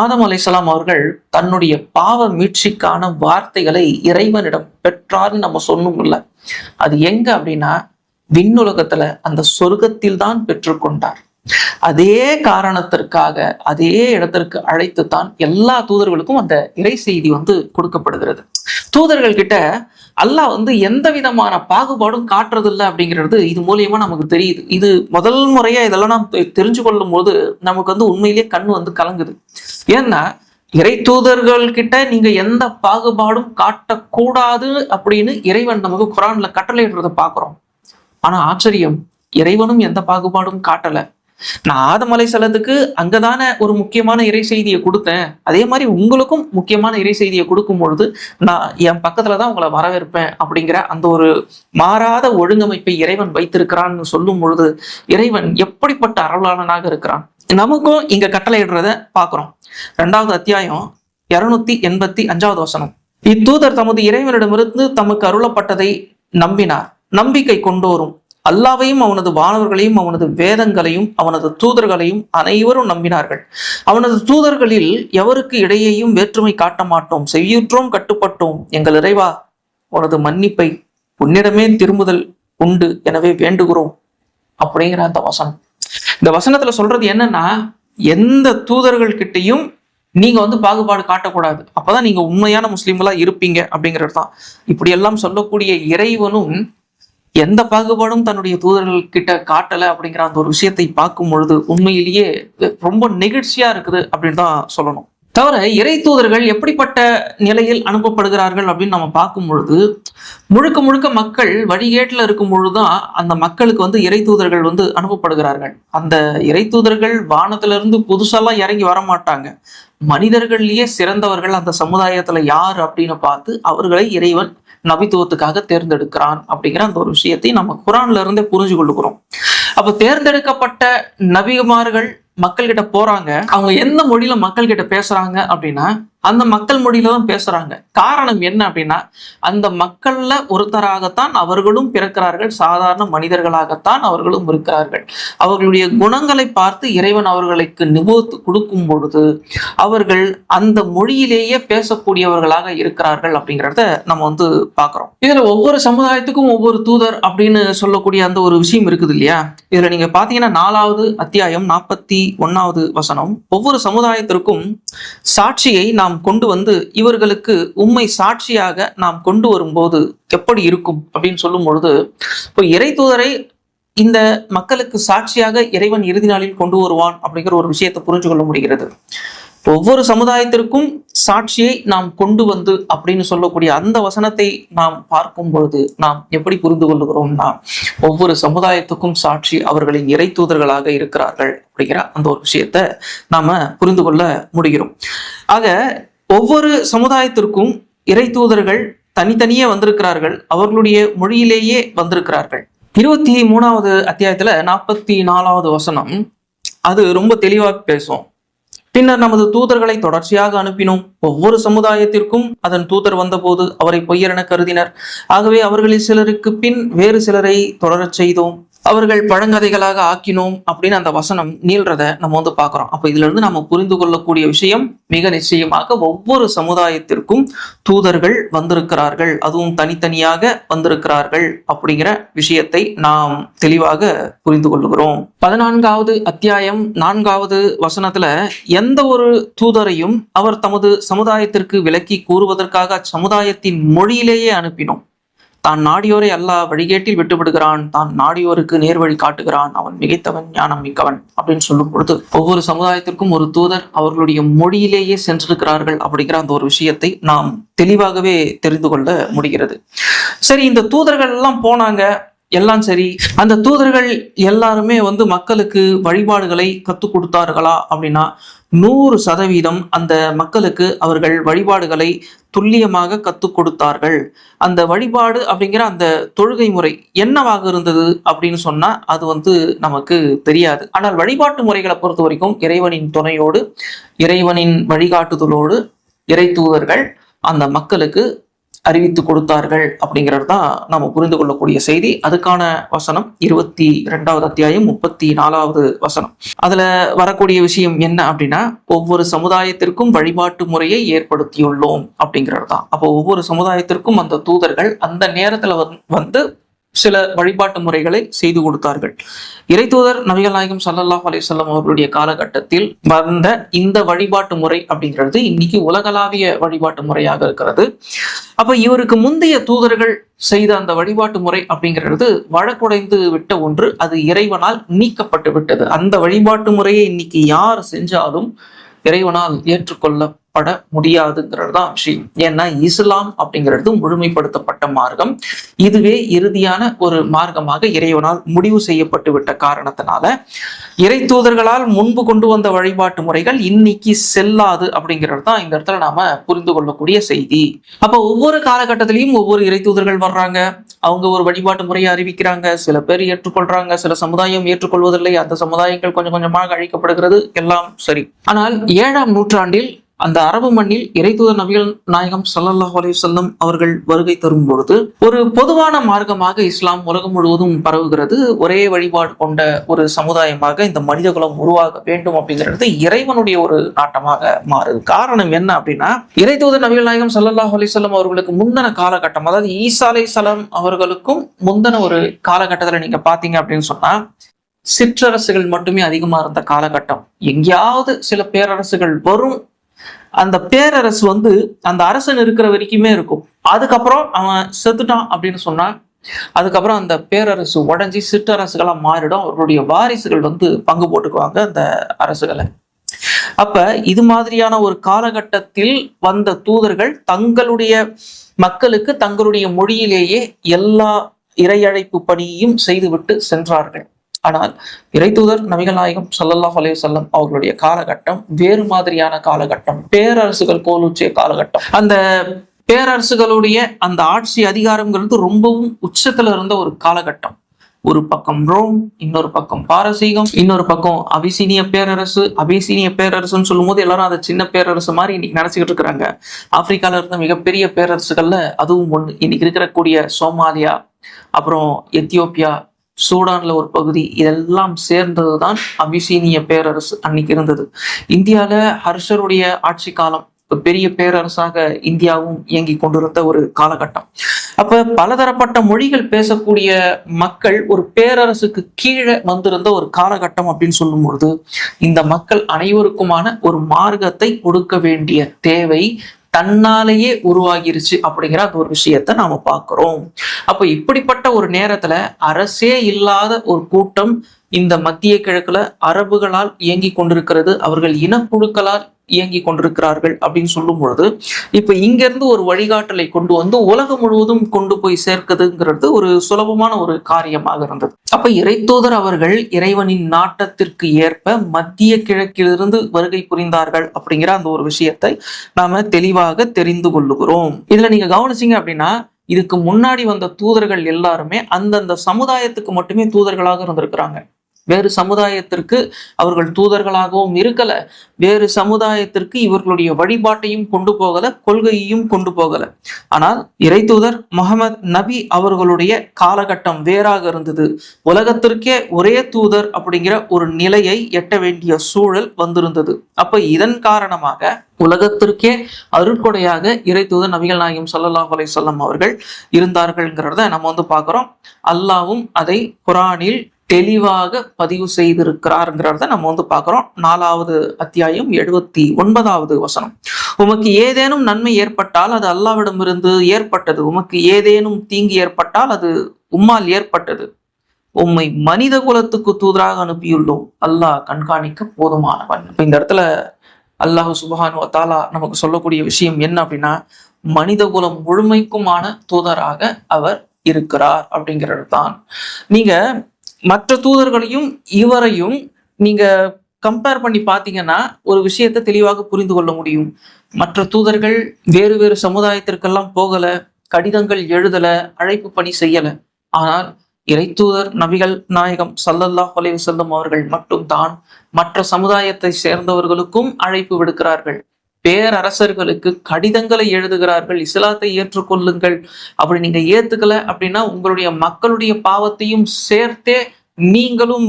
ஆதம் அலைஹிஸ்ஸலாம் அவர்கள் தன்னுடைய பாவ மீட்சிக்கான வார்த்தைகளை இறைவனிடம் பெற்றார்னு நம்ம சொன்னோம் இல்ல, அது எங்க அப்படின்னா விண்ணுலகத்துல அந்த சொர்க்கத்தில் தான் பெற்றுக்கொண்டார். அதே காரணத்திற்காக அதே இடத்திற்கு அழைத்துத்தான் எல்லா தூதர்களுக்கும் அந்த இறை செய்தி கொடுக்கப்படுகிறது. தூதர்கள் கிட்ட அல்லாஹ் எந்த விதமான பாகுபாடும் காட்டுறதில்லை அப்படிங்கிறது இது மூலியமா நமக்கு தெரியுது. இது முதல் முறையா இதெல்லாம் நாம் தெரிஞ்சு கொள்ளும் போது நமக்கு உண்மையிலேயே கண்ணு கலங்குது. ஏன்னா இறை தூதர்கள் கிட்ட நீங்க எந்த பாகுபாடும் காட்டக்கூடாது அப்படின்னு இறைவன் நமக்கு குரான்ல கட்டளையிடுறதை பார்க்கிறோம். ஆனா ஆச்சரியம், இறைவனும் எந்த பாகுபாடும் காட்டல. நான் ஆதம் அலைஹிஸ்ஸலாத்துக்கு அங்கதானே ஒரு முக்கியமான இறை செய்தியை கொடுத்தேன், அதே மாதிரி உங்களுக்கும் முக்கியமான இறை செய்தியை கொடுக்கும் பொழுது நான் என் பக்கத்துலதான் உங்களை வரவேற்பேன் அப்படிங்கிற அந்த ஒரு மாறாத ஒழுங்கமைப்பை இறைவன் வைத்திருக்கிறான்னு சொல்லும் பொழுது இறைவன் எப்படிப்பட்ட அருளாளனாக இருக்கிறான். நமக்கும் இங்க கட்டளையிடுறத பாக்குறோம். 2வது அத்தியாயம் 285வது வசனம். இத்தூதர் தமது இறைவனிடமிருந்து தமக்கு அருளப்பட்டதை நம்பினார். நம்பிக்கை கொண்டோரும் அல்லாவையும் அவனது வானவர்களையும் அவனது வேதங்களையும் அவனது தூதர்களையும் அனைவரும் நம்பினார்கள். அவனது தூதர்களில் எவருக்கு இடையேயும் வேற்றுமை காட்ட மாட்டோம், செவ்யுற்றோம், கட்டுப்பட்டோம். எங்கள் இறைவா, உனது மன்னிப்பை உன்னிடமே திரும்புதல் உண்டு, எனவே வேண்டுகிறோம் அப்படிங்கிற அந்த வசனம். இந்த வசனத்துல சொல்றது என்னன்னா, எந்த தூதர்கள் கிட்டையும் நீங்க பாகுபாடு காட்டக்கூடாது, அப்பதான் நீங்க உண்மையான முஸ்லிம்களா இருப்பீங்க அப்படிங்கிறது தான். இப்படியெல்லாம் சொல்லக்கூடிய இறைவனும் எந்த பாகுபாடும் தன்னுடைய தூதர்கள் கிட்ட காட்டல அப்படிங்கிற அந்த ஒரு விஷயத்தை பார்க்கும் பொழுது உண்மையிலேயே ரொம்ப நெகிழ்ச்சியா இருக்குது அப்படின்னு தான் சொல்லணும். தவிர இறை தூதர்கள் எப்படிப்பட்ட நிலையில் அனுப்பப்படுகிறார்கள் அப்படின்னு நம்ம பார்க்கும் பொழுது, முழுக்க மக்கள் வழிகேட்டில் இருக்கும் பொழுதுதான் அந்த மக்களுக்கு இறை தூதர்கள் அனுப்பப்படுகிறார்கள். அந்த இறை தூதர்கள் வானத்திலிருந்து புதுசாலாம் இறங்கி வர மாட்டாங்க. மனிதர்கள்லயே சிறந்தவர்கள் அந்த சமுதாயத்துல யார் அப்படின்னு பார்த்து அவர்களை இறைவன் நபித்துவத்துக்காக தேர்ந்தெடுக்கிறான் அப்படிங்கிற அந்த ஒரு விஷயத்தை நம்ம குரான்ல இருந்தே புரிஞ்சு கொள்ளுகிறோம். அப்ப தேர்ந்தெடுக்கப்பட்ட நபிமார்கள் மக்கள் கிட்ட போறாங்க, அவங்க எந்த மொழியில மக்கள் கிட்ட பேசுறாங்க அப்படின்னா அந்த மக்கள் மொழியில தான் பேசுறாங்க. காரணம் என்ன அப்படின்னா, அந்த மக்கள்ல ஒருத்தராகத்தான் அவர்களும் பிறக்கிறார்கள், சாதாரண மனிதர்களாகத்தான் அவர்களும் இருக்கிறார்கள். அவர்களுடைய குணங்களை பார்த்து இறைவன் அவர்களுக்கு நிபுணத்து கொடுக்கும் பொழுது அவர்கள் அந்த மொழியிலேயே பேசக்கூடியவர்களாக இருக்கிறார்கள் அப்படிங்கிறத நம்ம பாக்குறோம். இதுல ஒவ்வொரு சமுதாயத்துக்கும் ஒவ்வொரு தூதர் அப்படின்னு சொல்லக்கூடிய அந்த ஒரு விஷயம் இருக்குது இல்லையா. இதுல நீங்க பாத்தீங்கன்னா 4வது அத்தியாயம் 41வது வசனம், ஒவ்வொரு சமுதாயத்திற்கும் சாட்சியை நாம் கொண்டு இவர்களுக்கு உண்மை சாட்சியாக நாம் கொண்டு வரும்போது எப்படி இருக்கும் அப்படின்னு சொல்லும் பொழுது, இப்போ இறை தூதரை இந்த மக்களுக்கு சாட்சியாக இறைவன் இறுதி நாளில் கொண்டு வருவான் அப்படிங்கிற ஒரு விஷயத்தை புரிஞ்சு கொள்ள முடிகிறது. ஒவ்வொரு சமுதாயத்திற்கும் சாட்சியை நாம் கொண்டு அப்படின்னு சொல்லக்கூடிய அந்த வசனத்தை நாம் பார்க்கும் பொழுது நாம் எப்படி புரிந்து கொள்ளுகிறோம்னா, ஒவ்வொரு சமுதாயத்துக்கும் சாட்சி அவர்களின் இறை தூதர்களாக இருக்கிறார்கள் அப்படிங்கிற அந்த ஒரு விஷயத்த நாம புரிந்து கொள்ள முடிகிறோம். ஆக ஒவ்வொரு சமுதாயத்திற்கும் இறை தூதர்கள் தனித்தனியே வந்திருக்கிறார்கள், அவர்களுடைய மொழியிலேயே வந்திருக்கிறார்கள். 23வது அத்தியாயத்துல 44வது வசனம் அது ரொம்ப தெளிவா பேசும். பின்னர் நமது தூதர்களை தொடர்ச்சியாக அனுப்பினோம், ஒவ்வொரு சமுதாயத்திற்கும் அதன் தூதர் வந்தபோது அவரை பொய்யரென கருதினர். ஆகவே அவர்களில் சிலருக்கு பின் வேறு சிலரை தொடரச் செய்தோம். அவர்கள் பழங்கதைகளாக ஆக்கினோம் அப்படின்னு அந்த வசனம் நீள்றத நம்ம பாக்குறோம். அப்ப இதுல இருந்து நம்ம புரிந்து கொள்ளக்கூடிய விஷயம் மிக நிச்சயமாக ஒவ்வொரு சமுதாயத்திற்கும் தூதர்கள் வந்திருக்கிறார்கள், அதுவும் தனித்தனியாக வந்திருக்கிறார்கள் அப்படிங்கிற விஷயத்தை நாம் தெளிவாக புரிந்து கொள்ளுகிறோம். 14வது அத்தியாயம் 4வது வசனத்துல எந்த ஒரு தூதரையும் அவர் தமது சமுதாயத்திற்கு விளக்கி கூறுவதற்காக சமுதாயத்தின் மொழியிலேயே அனுப்பினோம். தான் நாடியோரை அல்லாஹ் வழிகேட்டில் விட்டுவிடுகிறான், தான் நாடியோருக்கு நேர்வழி காட்டுகிறான், அவன் மிகைத்தவன் ஞானம் மிக்கவன் அப்படின்னு சொல்லும் பொழுது ஒவ்வொரு சமுதாயத்திற்கும் ஒரு தூதர் அவர்களுடைய மொழியிலேயே சென்றிருக்கிறார்கள் அப்படிங்கிற அந்த ஒரு விஷயத்தை நாம் தெளிவாகவே தெரிந்து கொள்ள முடிகிறது. சரி, இந்த தூதர்கள் எல்லாம் போனாங்க, எல்லாம் சரி, அந்த தூதர்கள் எல்லாருமே மக்களுக்கு வழிபாடுகளை கற்றுக் கொடுத்தார்களா அப்படின்னா 100% அந்த மக்களுக்கு அவர்கள் வழிபாடுகளை துல்லியமாக கற்றுக் கொடுத்தார்கள். அந்த வழிபாடு அப்படிங்கிற அந்த தொழுகை முறை என்னவாக இருந்தது அப்படின்னு சொன்னா அது நமக்கு தெரியாது. ஆனால் வழிபாட்டு முறைகளை பொறுத்த வரைக்கும் இறைவனின் துணையோடு, இறைவனின் வழிகாட்டுதலோடு இறை தூதர்கள் அந்த மக்களுக்கு அறிவித்து கொடுத்தார்கள் அப்படிங்கிறது தான் நாம புரிந்து கொள்ளக்கூடிய செய்தி. அதுக்கான வசனம் 22வது அத்தியாயம் 34வது வசனம். அதுல வரக்கூடிய விஷயம் என்ன அப்படின்னா, ஒவ்வொரு சமுதாயத்திற்கும் வழிபாட்டு முறையை ஏற்படுத்தியுள்ளோம் அப்படிங்கிறது தான். அப்போ ஒவ்வொரு சமுதாயத்திற்கும் அந்த தூதர்கள் அந்த நேரத்துல சில வழிபாட்டு முறைகளை செய்து கொடுத்தார்கள். இறை தூதர் நபிகள் நாயகம் ஸல்லல்லாஹு அலைஹி வஸல்லம் அவர்களுடைய காலகட்டத்தில் வந்த இந்த வழிபாட்டு முறை அப்படிங்கிறது இன்னைக்கு உலகளாவிய வழிபாட்டு முறையாக இருக்கிறது. அப்ப இவருக்கு முந்தைய தூதர்கள் செய்த அந்த வழிபாட்டு முறை அப்படிங்கிறது வழக்குடைந்து விட்ட ஒன்று, அது இறைவனால் நீக்கப்பட்டு விட்டது. அந்த வழிபாட்டு முறையை இன்னைக்கு யார் செஞ்சாலும் இறைவனால் ஏற்றுக்கொள்ளப்பட முடியாதுங்கிறது தான் விஷயம். ஏன்னா இஸ்லாம் அப்படிங்கிறது முழுமைப்படுத்தப்பட்ட மார்க்கம். இதுவே இறுதியான ஒரு மார்க்கமாக இறைவனால் முடிவு செய்யப்பட்டு விட்ட காரணத்தினால இறை தூதர்களால் முன்பு கொண்டு வந்த வழிபாட்டு முறைகள் இன்னைக்கு செல்லாது அப்படிங்கிறது தான் இந்த இடத்துல நாம புரிந்து கொள்ளக்கூடிய செய்தி. அப்ப ஒவ்வொரு காலகட்டத்திலையும் ஒவ்வொரு இறை தூதர்கள் வர்றாங்க, அவங்க ஒரு வழிபாட்டு முறையை அறிவிக்கிறாங்க. சில பேர் ஏற்றுக்கொள்றாங்க, சில சமுதாயம் ஏற்றுக்கொள்வதில்லை, அந்த சமுதாயங்கள் கொஞ்சம் கொஞ்சமாக அழிக்கப்படுகிறது, எல்லாம் சரி. ஆனால் 7ஆம் நூற்றாண்டில் அந்த அரபு மண்ணில் இறைதூதர் நபிகள் நாயகம் ஸல்லல்லாஹு அலைஹி வஸல்லம் அவர்கள் வருகை தரும் பொழுது ஒரு பொதுவான மார்க்கமாக இஸ்லாம் உலகம் முழுவதும் பரவுகிறது. ஒரே வழிபாடு கொண்ட ஒரு சமுதாயமாக இந்த மனித குலம் உருவாக வேண்டும் அப்படிங்கிறது இறைவனுடைய ஒரு நாட்டமாக மாறுது. காரணம் என்ன அப்படின்னா, இறைதூதர் நபிகள் நாயகம் ஸல்லல்லாஹு அலைஹி வஸல்லம் அவர்களுக்கு முந்தின காலகட்டம், அதாவது ஈசா அலைஹிஸ்ஸலாம் அவர்களுக்கும் முந்தின ஒரு காலகட்டத்துல நீங்க பாத்தீங்க அப்படின்னு சொன்னா சிற்றரசுகள் மட்டுமே அதிகமா இருந்த காலகட்டம். எங்கேயாவது சில பேரரசுகள் வரும், அந்த பேரரசு அந்த அரசன் இருக்கிற வரைக்குமே இருக்கும். அதுக்கப்புறம் அவன் செத்துட்டான் அப்படின்னு சொன்னா அதுக்கப்புறம் அந்த பேரரசு உடஞ்சி சிற்றரசுகளா மாறிடும். அவர்களுடைய வாரிசுகள் பங்கு போட்டுக்குவாங்க அந்த அரசுகளை. அப்ப இது மாதிரியான ஒரு காலகட்டத்தில் வந்த தூதர்கள் தங்களுடைய மக்களுக்கு தங்களுடைய மொழியிலேயே எல்லா இறையழைப்பு பணியையும் செய்துவிட்டு சென்றார்கள். ஆனால் இறைதூதர் நபிகள் நாயகம் ஸல்லல்லாஹு அலைஹி வஸல்லம் அவர்களுடைய காலகட்டம் வேறு மாதிரியான காலகட்டம், பேரரசுகள் கோலூச்சிய காலகட்டம். அந்த பேரரசுகளுடைய அந்த ஆட்சி அதிகாரம்ங்கிறது ரொம்பவும் உச்சத்துல இருந்த ஒரு காலகட்டம். ஒரு பக்கம் ரோம், இன்னொரு பக்கம் பாரசீகம், இன்னொரு பக்கம் அபிசீனிய பேரரசு. அபிசீனிய பேரரசுன்னு சொல்லும் போது எல்லாரும் அதை சின்ன பேரரசு மாதிரி இன்னைக்கு நினைச்சுக்கிட்டு இருக்கிறாங்க. ஆப்பிரிக்கால இருந்த மிகப்பெரிய பேரரசுகள்ல அதுவும் ஒண்ணு. இன்னைக்கு இருக்கக்கூடிய சோமாலியா, அப்புறம் எத்தியோப்பியா, சூடான்ல ஒரு பகுதி, இதெல்லாம் சேர்ந்ததுதான் அபிசீனிய பேரரசு அன்னைக்கு இருந்தது. இந்தியால ஹர்ஷருடைய ஆட்சி காலம் பெரிய பேரரசாக இந்தியாவும் இயங்கி கொண்டிருந்த ஒரு காலகட்டம். அப்ப பலதரப்பட்ட மொழிகள் பேசக்கூடிய மக்கள் ஒரு பேரரசுக்கு கீழே வந்திருந்த ஒரு காலகட்டம் அப்படின்னு சொல்லும் பொழுது இந்த மக்கள் அனைவருக்குமான ஒரு மார்க்கத்தை கொடுக்க வேண்டிய தேவை தன்னாலேயே உருவாகிருச்சு அப்படிங்கிற அந்த ஒரு விஷயத்த நாம பார்க்கிறோம். அப்ப இப்படிப்பட்ட ஒரு நேரத்துல அரசே இல்லாத ஒரு கூட்டம் இந்த மத்திய கிழக்குல அரபுகளால் இயங்கி கொண்டிருக்கிறது, அவர்கள் இனக்குழுக்களால் இயங்கி கொண்டிருக்கிறார்கள் அப்படின்னு சொல்லும் பொழுது இப்ப இங்க இருந்து ஒரு வழிகாட்டலை கொண்டு உலகம் முழுவதும் கொண்டு போய் சேர்க்குதுங்கிறது ஒரு சுலபமான ஒரு காரியமாக இருந்தது. அப்ப இறைத்தூதர் அவர்கள் இறைவனின் நாட்டத்திற்கு ஏற்ப மத்திய கிழக்கிலிருந்து வருகை புரிந்தார்கள் அப்படிங்கிற அந்த ஒரு விஷயத்தை நாம தெளிவாக தெரிந்து கொள்ளுகிறோம். இதுல நீங்க கவனிச்சீங்க அப்படின்னா இதுக்கு முன்னாடி வந்த தூதர்கள் எல்லாருமே அந்தந்த சமுதாயத்துக்கு மட்டுமே தூதர்களாக இருந்திருக்கிறாங்க. வேறு சமுதாயத்திற்கு அவர்கள் தூதர்களாகவும் இருக்கல, வேறு சமுதாயத்திற்கு இவர்களுடைய வழிபாட்டையும் கொண்டு போகல, கொள்கையையும் கொண்டு போகல. ஆனால் இறை தூதர் முகமது நபி அவர்களுடைய காலகட்டம் வேறாக இருந்தது. உலகத்திற்கே ஒரே தூதர் அப்படிங்கிற ஒரு நிலையை எட்ட வேண்டிய சூழல் வந்திருந்தது. அப்ப இதன் காரணமாக உலகத்திற்கே அருட்கொடையாக இறை தூதர் நபிகள் நாயகம் ஸல்லல்லாஹு அலைஹி வஸல்லம் அவர்கள் இருந்தார்கள்ங்கிறத நம்ம பார்க்கிறோம். அல்லாஹ்வும் அதை குர்ஆனில் தெளிவாக பதிவு செய்திருக்கிறார்ங்கிறத நம்ம பார்க்கிறோம். 4வது அத்தியாயம் 79வது வசனம். உமக்கு ஏதேனும் நன்மை ஏற்பட்டால் அது அல்லாஹ்விடமிருந்து ஏற்பட்டது, உமக்கு ஏதேனும் தீங்கு ஏற்பட்டால் அது உம்மால் ஏற்பட்டது, உம்மை மனித குலத்துக்கு தூதராக அனுப்பியுள்ளோம், அல்லாஹ் கண்காணிக்க போதுமானவன். இந்த இடத்துல அல்லாஹ் சுப்ஹானஹு வ தஆலா நமக்கு சொல்லக்கூடிய விஷயம் என்ன அப்படின்னா, மனித குலம் முழுமைக்குமான தூதராக அவர் இருக்கிறார் அப்படிங்கிறது தான். நீங்க மற்ற தூதர்களையும் இவரையும் நீங்க கம்பேர் பண்ணி பார்த்தீங்கன்னா ஒரு விஷயத்தை தெளிவாக புரிந்து கொள்ள முடியும். மற்ற தூதர்கள் வேறு வேறு சமுதாயத்திற்கெல்லாம் போகல, கடிதங்கள் எழுதல, அழைப்பு பணி செய்யல. ஆனால் இறை தூதர் நபிகள் நாயகம் ஸல்லல்லாஹு அலைஹி வஸல்லம் அவர்கள் மட்டும்தான் மற்ற சமுதாயத்தை சேர்ந்தவர்களுக்கும் அழைப்பு விடுக்கிறார்கள். பேரரசர்களுக்கு கடிதங்களை எழுதுகிறார்கள், இஸ்லாத்தை ஏற்றுக்கொள்ளுங்கள், அப்படி நீங்க ஏத்துக்கல அப்படின்னா உங்களுடைய மக்களுடைய பாவத்தையும் சேர்த்தே நீங்களும்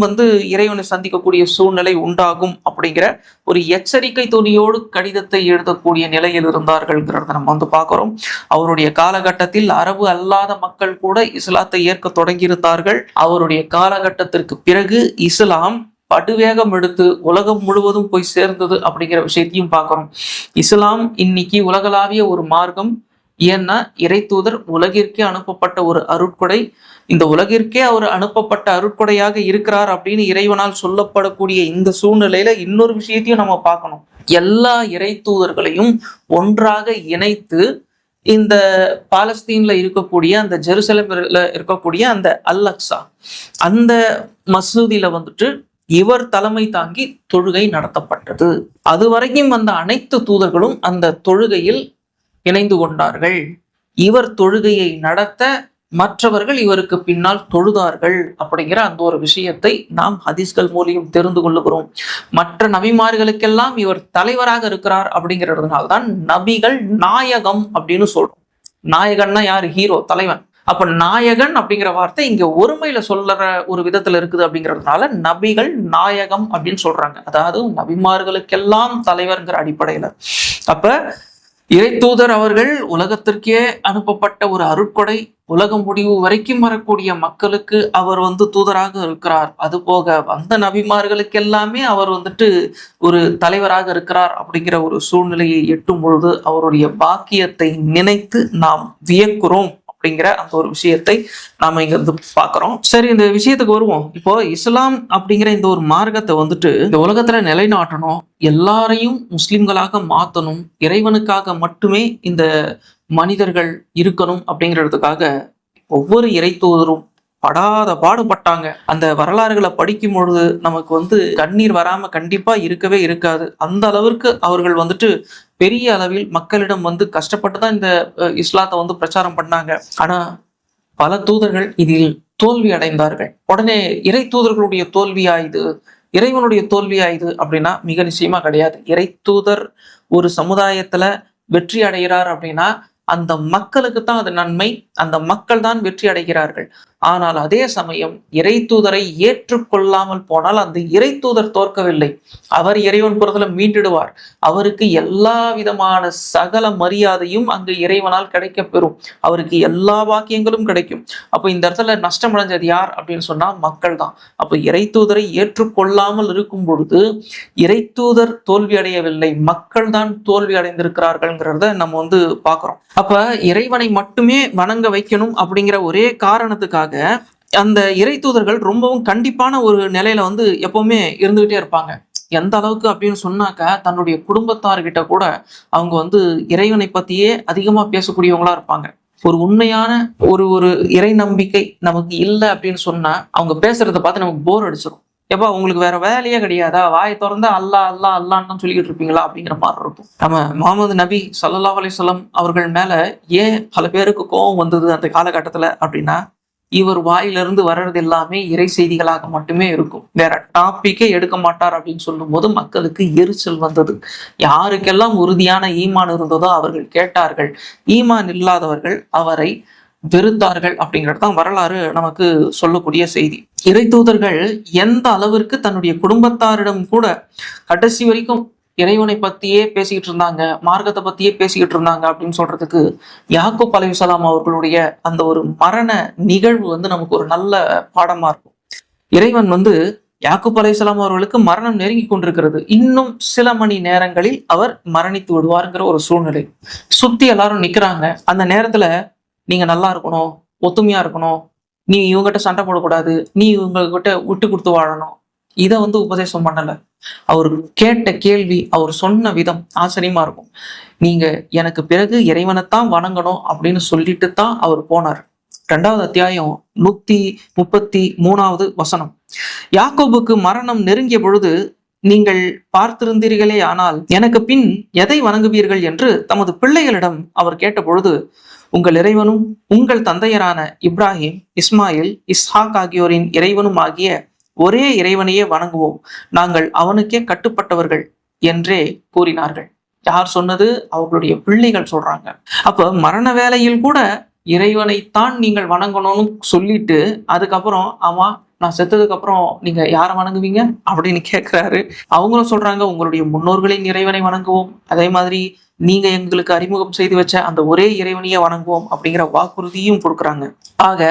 இறைவனை சந்திக்கக்கூடிய சூழ்நிலை உண்டாகும் அப்படிங்கிற ஒரு எச்சரிக்கை துணியோடு கடிதத்தை எழுதக்கூடிய நிலையில் இருந்தார்கள்ங்கிறத நம்ம பார்க்கிறோம். அவருடைய காலகட்டத்தில் அரபு அல்லாத மக்கள் கூட இஸ்லாத்தை ஏற்க தொடங்கியிருந்தார்கள். அவருடைய காலகட்டத்திற்கு பிறகு இஸ்லாம் படுவேகம் எடுத்து உலகம் முழுவதும் போய் சேர்ந்தது அப்படிங்கிற விஷயத்தையும் பார்க்கிறோம். இஸ்லாம் இன்னைக்கு உலகளாவிய ஒரு மார்க்கம். ஏன்னா இறை தூதர் உலகிற்கே அனுப்பப்பட்ட ஒரு அருட்கொடை. இந்த உலகிற்கே அவர் அனுப்பப்பட்ட அருட்கொடையாக இருக்கிறார் அப்படின்னு இறைவனால் சொல்லப்படக்கூடிய இந்த சூழ்நிலையில இன்னொரு விஷயத்தையும் நம்ம பார்க்கணும். எல்லா இறை தூதர்களையும் ஒன்றாக இணைத்து இந்த பாலஸ்தீன்ல இருக்கக்கூடிய அந்த ஜெருசலேம்ல இருக்கக்கூடிய அந்த அல் அக்ஸா அந்த மசூதியில இவர் தலைமை தாங்கி தொழுகை நடத்தப்பட்டது. அதுவரைக்கும் வந்த அனைத்து தூதர்களும் அந்த தொழுகையில் இணைந்து கொண்டார்கள். இவர் தொழுகையை நடத்த மற்றவர்கள் இவருக்கு பின்னால் தொழுதார்கள் அப்படிங்கிற அந்த ஒரு விஷயத்தை நாம் ஹதீஸ்கள் மூலியம் தெரிந்து கொள்ளுகிறோம். மற்ற நபிமார்களுக்கெல்லாம் இவர் தலைவராக இருக்கிறார் அப்படிங்கிறதுனால்தான் நபிகள் நாயகம் அப்படின்னு சொல்றோம். நாயகன்னா யாரு? ஹீரோ, தலைவன். அப்ப நாயகன் அப்படிங்கிற வார்த்தை இங்க ஒருமையில சொல்ற ஒரு விதத்துல இருக்குது அப்படிங்கிறதுனால நபிகள் நாயகம் அப்படின்னு சொல்றாங்க. அதாவது நபிமார்களுக்கெல்லாம் தலைவர்ங்கிற அடிப்படையில. அப்ப இறை தூதர் அவர்கள் உலகத்திற்கே அனுப்பப்பட்ட ஒரு அருட்கொடை. உலகம் முடிவு வரைக்கும் வரக்கூடிய மக்களுக்கு அவர் தூதராக இருக்கிறார். அது போக வந்த நபிமார்களுக்கு எல்லாமே அவர் ஒரு தலைவராக இருக்கிறார் அப்படிங்கிற ஒரு சூழ்நிலையை எட்டும் பொழுது அவருடைய பாக்கியத்தை நினைத்து நாம் வியக்கிறோம் அப்படிங்கிற அந்த ஒரு விஷயத்தை நாம இங்க பாக்குறோம். சரி, இந்த விஷயத்துக்கு வருவோம். இப்போ இஸ்லாம் அப்படிங்கிற இந்த ஒரு மார்க்கத்தை இந்த உலகத்துல நிலைநாட்டணும், எல்லாரையும் முஸ்லிம்களாக மாத்தணும், இறைவனுக்காக மட்டுமே இந்த மனிதர்கள் இருக்கணும் அப்படிங்கிறதுக்காக ஒவ்வொரு இறை தூதரும் படாத பாடுபட்டாங்க. அந்த வரலாறுகளை படிக்கும் பொழுது நமக்கு கண்ணீர் வராம கண்டிப்பா இருக்கவே இருக்காது. அந்த அளவிற்கு அவர்கள் பெரிய அளவில் மக்களிடம் கஷ்டப்பட்டு தான் இந்த இஸ்லாத்தை பிரச்சாரம் பண்ணாங்க. ஆனா பல தூதர்கள் இதில் தோல்வி அடைந்தார்கள். உடனே இறை தூதர்களுடைய தோல்வியா இது, இறைவனுடைய தோல்வியா இது அப்படின்னா மிக நிச்சயமா கிடையாது. இறை தூதர் ஒரு சமுதாயத்துல வெற்றி அடைகிறார் அப்படின்னா அந்த மக்களுக்கு தான் அது நன்மை, அந்த மக்கள் தான் வெற்றி அடைகிறார்கள். ஆனால் அதே சமயம் இறை தூதரை ஏற்றுக்கொள்ளாமல் போனால் அந்த இறை தூதர் தோற்கவில்லை, அவர் இறைவன் புறத்துல மீண்டிடுவார். அவருக்கு எல்லா விதமான சகல மரியாதையும் அங்கு இறைவனால் கிடைக்க பெறும், அவருக்கு எல்லா வாக்கியங்களும் கிடைக்கும். அப்போ இந்த இடத்துல நஷ்டம் அடைஞ்சது யார் அப்படின்னு சொன்னா மக்கள் தான். அப்போ இறை தூதரை ஏற்றுக்கொள்ளாமல் இருக்கும் பொழுது இறை தூதர் தோல்வி அடையவில்லை, மக்கள் தான் தோல்வி அடைந்திருக்கிறார்கள்ங்கிறத நம்ம பார்க்கிறோம். அப்ப இறைவனை மட்டுமே வணங்க வைக்கணும் அப்படிங்கிற ஒரே காரணத்துக்காக அந்த இறை தூதர்கள் ரொம்பவும் கண்டிப்பான ஒரு நிலையில எப்பவுமே இருந்துகிட்டே இருப்பாங்க. எந்த அளவுக்கு அப்படின்னு சொன்னாக்க தன்னுடைய குடும்பத்தார்கிட்ட கூட அவங்க இறைவனை பத்தியே அதிகமா பேசக்கூடியவங்களா இருப்பாங்க. ஒரு உண்மையான ஒரு இறை நம்பிக்கை நமக்கு இல்லை அப்படின்னு சொன்னா அவங்க பேசுறத பார்த்து நமக்கு போர் அடிச்சிடும். எப்பா உங்களுக்கு வேற வேலையே கிடையாதா, வாயை திறந்தா அல்லாஹ் அல்லாஹ் அல்லான்னு சொல்லிக்கிட்டு இருப்பீங்களா அப்படிங்கிற மாதிரி இருக்கும். நம்ம முஹம்மது நபி ஸல்லல்லாஹு அலைஹி வஸல்லம் அவர்கள் மேல ஏன் பல பேருக்கு கோபம் வந்தது அந்த காலகட்டத்துல அப்படின்னா, இவர் வாயிலிருந்து வர்றது எல்லாமே இறை செய்திகளாக மட்டுமே இருக்கும், வேற டாபிக்கே எடுக்க மாட்டார் அப்படின்னு சொல்லும் போது மக்களுக்கு எரிச்சல் வந்தது. யாருக்கெல்லாம் உறுதியான ஈமான் இருந்ததோ அவர்கள் கேட்டார்கள், ஈமான் இல்லாதவர்கள் அவரை வெறுத்தார்கள் அப்படிங்கிறது தான் வரலாறு நமக்கு சொல்லக்கூடிய செய்தி. இறை தூதர்கள் எந்த அளவிற்கு தன்னுடைய குடும்பத்தாரிடம் கூட கடைசி வரைக்கும் இறைவனை பத்தியே பேசிக்கிட்டு இருந்தாங்க, மார்க்கத்தை பத்தியே பேசிக்கிட்டு இருந்தாங்க அப்படின்னு சொல்றதுக்கு யாக்கூப் அலைஹிஸ்ஸலாம் அவர்களுடைய அந்த ஒரு மரண நிகழ்வு நமக்கு ஒரு நல்ல பாடமா இருக்கும். இறைவன் யாக்கூப் அலைஹிஸ்ஸலாம் அவர்களுக்கு மரணம் நெருங்கி கொண்டிருக்கிறது, இன்னும் சில மணி நேரங்களில் அவர் மரணித்து விடுவாருங்கிற ஒரு சூழ்நிலை. சுத்தி எல்லாரும் நிக்கிறாங்க. அந்த நேரத்துல நீங்க நல்லா இருக்கணும், ஒத்துமையா இருக்கணும், நீ இவங்ககிட்ட சண்டை போடக்கூடாது, நீ இவங்ககிட்ட விட்டு கொடுத்து வாழணும், இதை உபதேசம் பண்ணல. அவர் கேட்ட கேள்வி, அவர் சொன்ன விதம் ஆச்சரியமா இருக்கும். நீங்க எனக்கு பிறகு இறைவனைத்தான் வணங்கணும் அப்படின்னு சொல்லிட்டு தான் அவர் போனார். 2வது அத்தியாயம் 133வது வசனம். யாக்கோபுக்கு மரணம் நெருங்கிய பொழுது நீங்கள் பார்த்திருந்தீர்களே, ஆனால் எனக்கு பின் எதை வணங்குவீர்கள் என்று தமது பிள்ளைகளிடம் அவர் கேட்ட பொழுது, உங்கள் இறைவனும் உங்கள் தந்தையரான இப்ராஹிம், இஸ்மாயில், இஸ்ஹாக் ஆகியோரின் இறைவனும் ஆகிய ஒரே இறைவனையே வணங்குவோம், நாங்கள் அவனுக்கே கட்டுப்பட்டவர்கள் என்றே கூறினார்கள். யார் சொன்னது? அவர்களுடைய பிள்ளைகள் சொல்றாங்க. அப்ப மரண வேளையில் கூட இறைவனைத்தான் நீங்கள் வணங்கணும்னு சொல்லிட்டு அதுக்கப்புறம் ஆமா நான் செத்ததுக்கு அப்புறம் நீங்க யாரை வணங்குவீங்க அப்படின்னு கேட்கிறாரு. அவங்களும் சொல்றாங்க, உங்களுடைய முன்னோர்களின் இறைவனை வணங்குவோம், அதே மாதிரி நீங்க எங்களுக்கு அறிமுகம் செய்து வச்ச அந்த ஒரே இறைவனையே வணங்குவோம் அப்படிங்கிற வாக்குறுதியும் கொடுக்குறாங்க. ஆக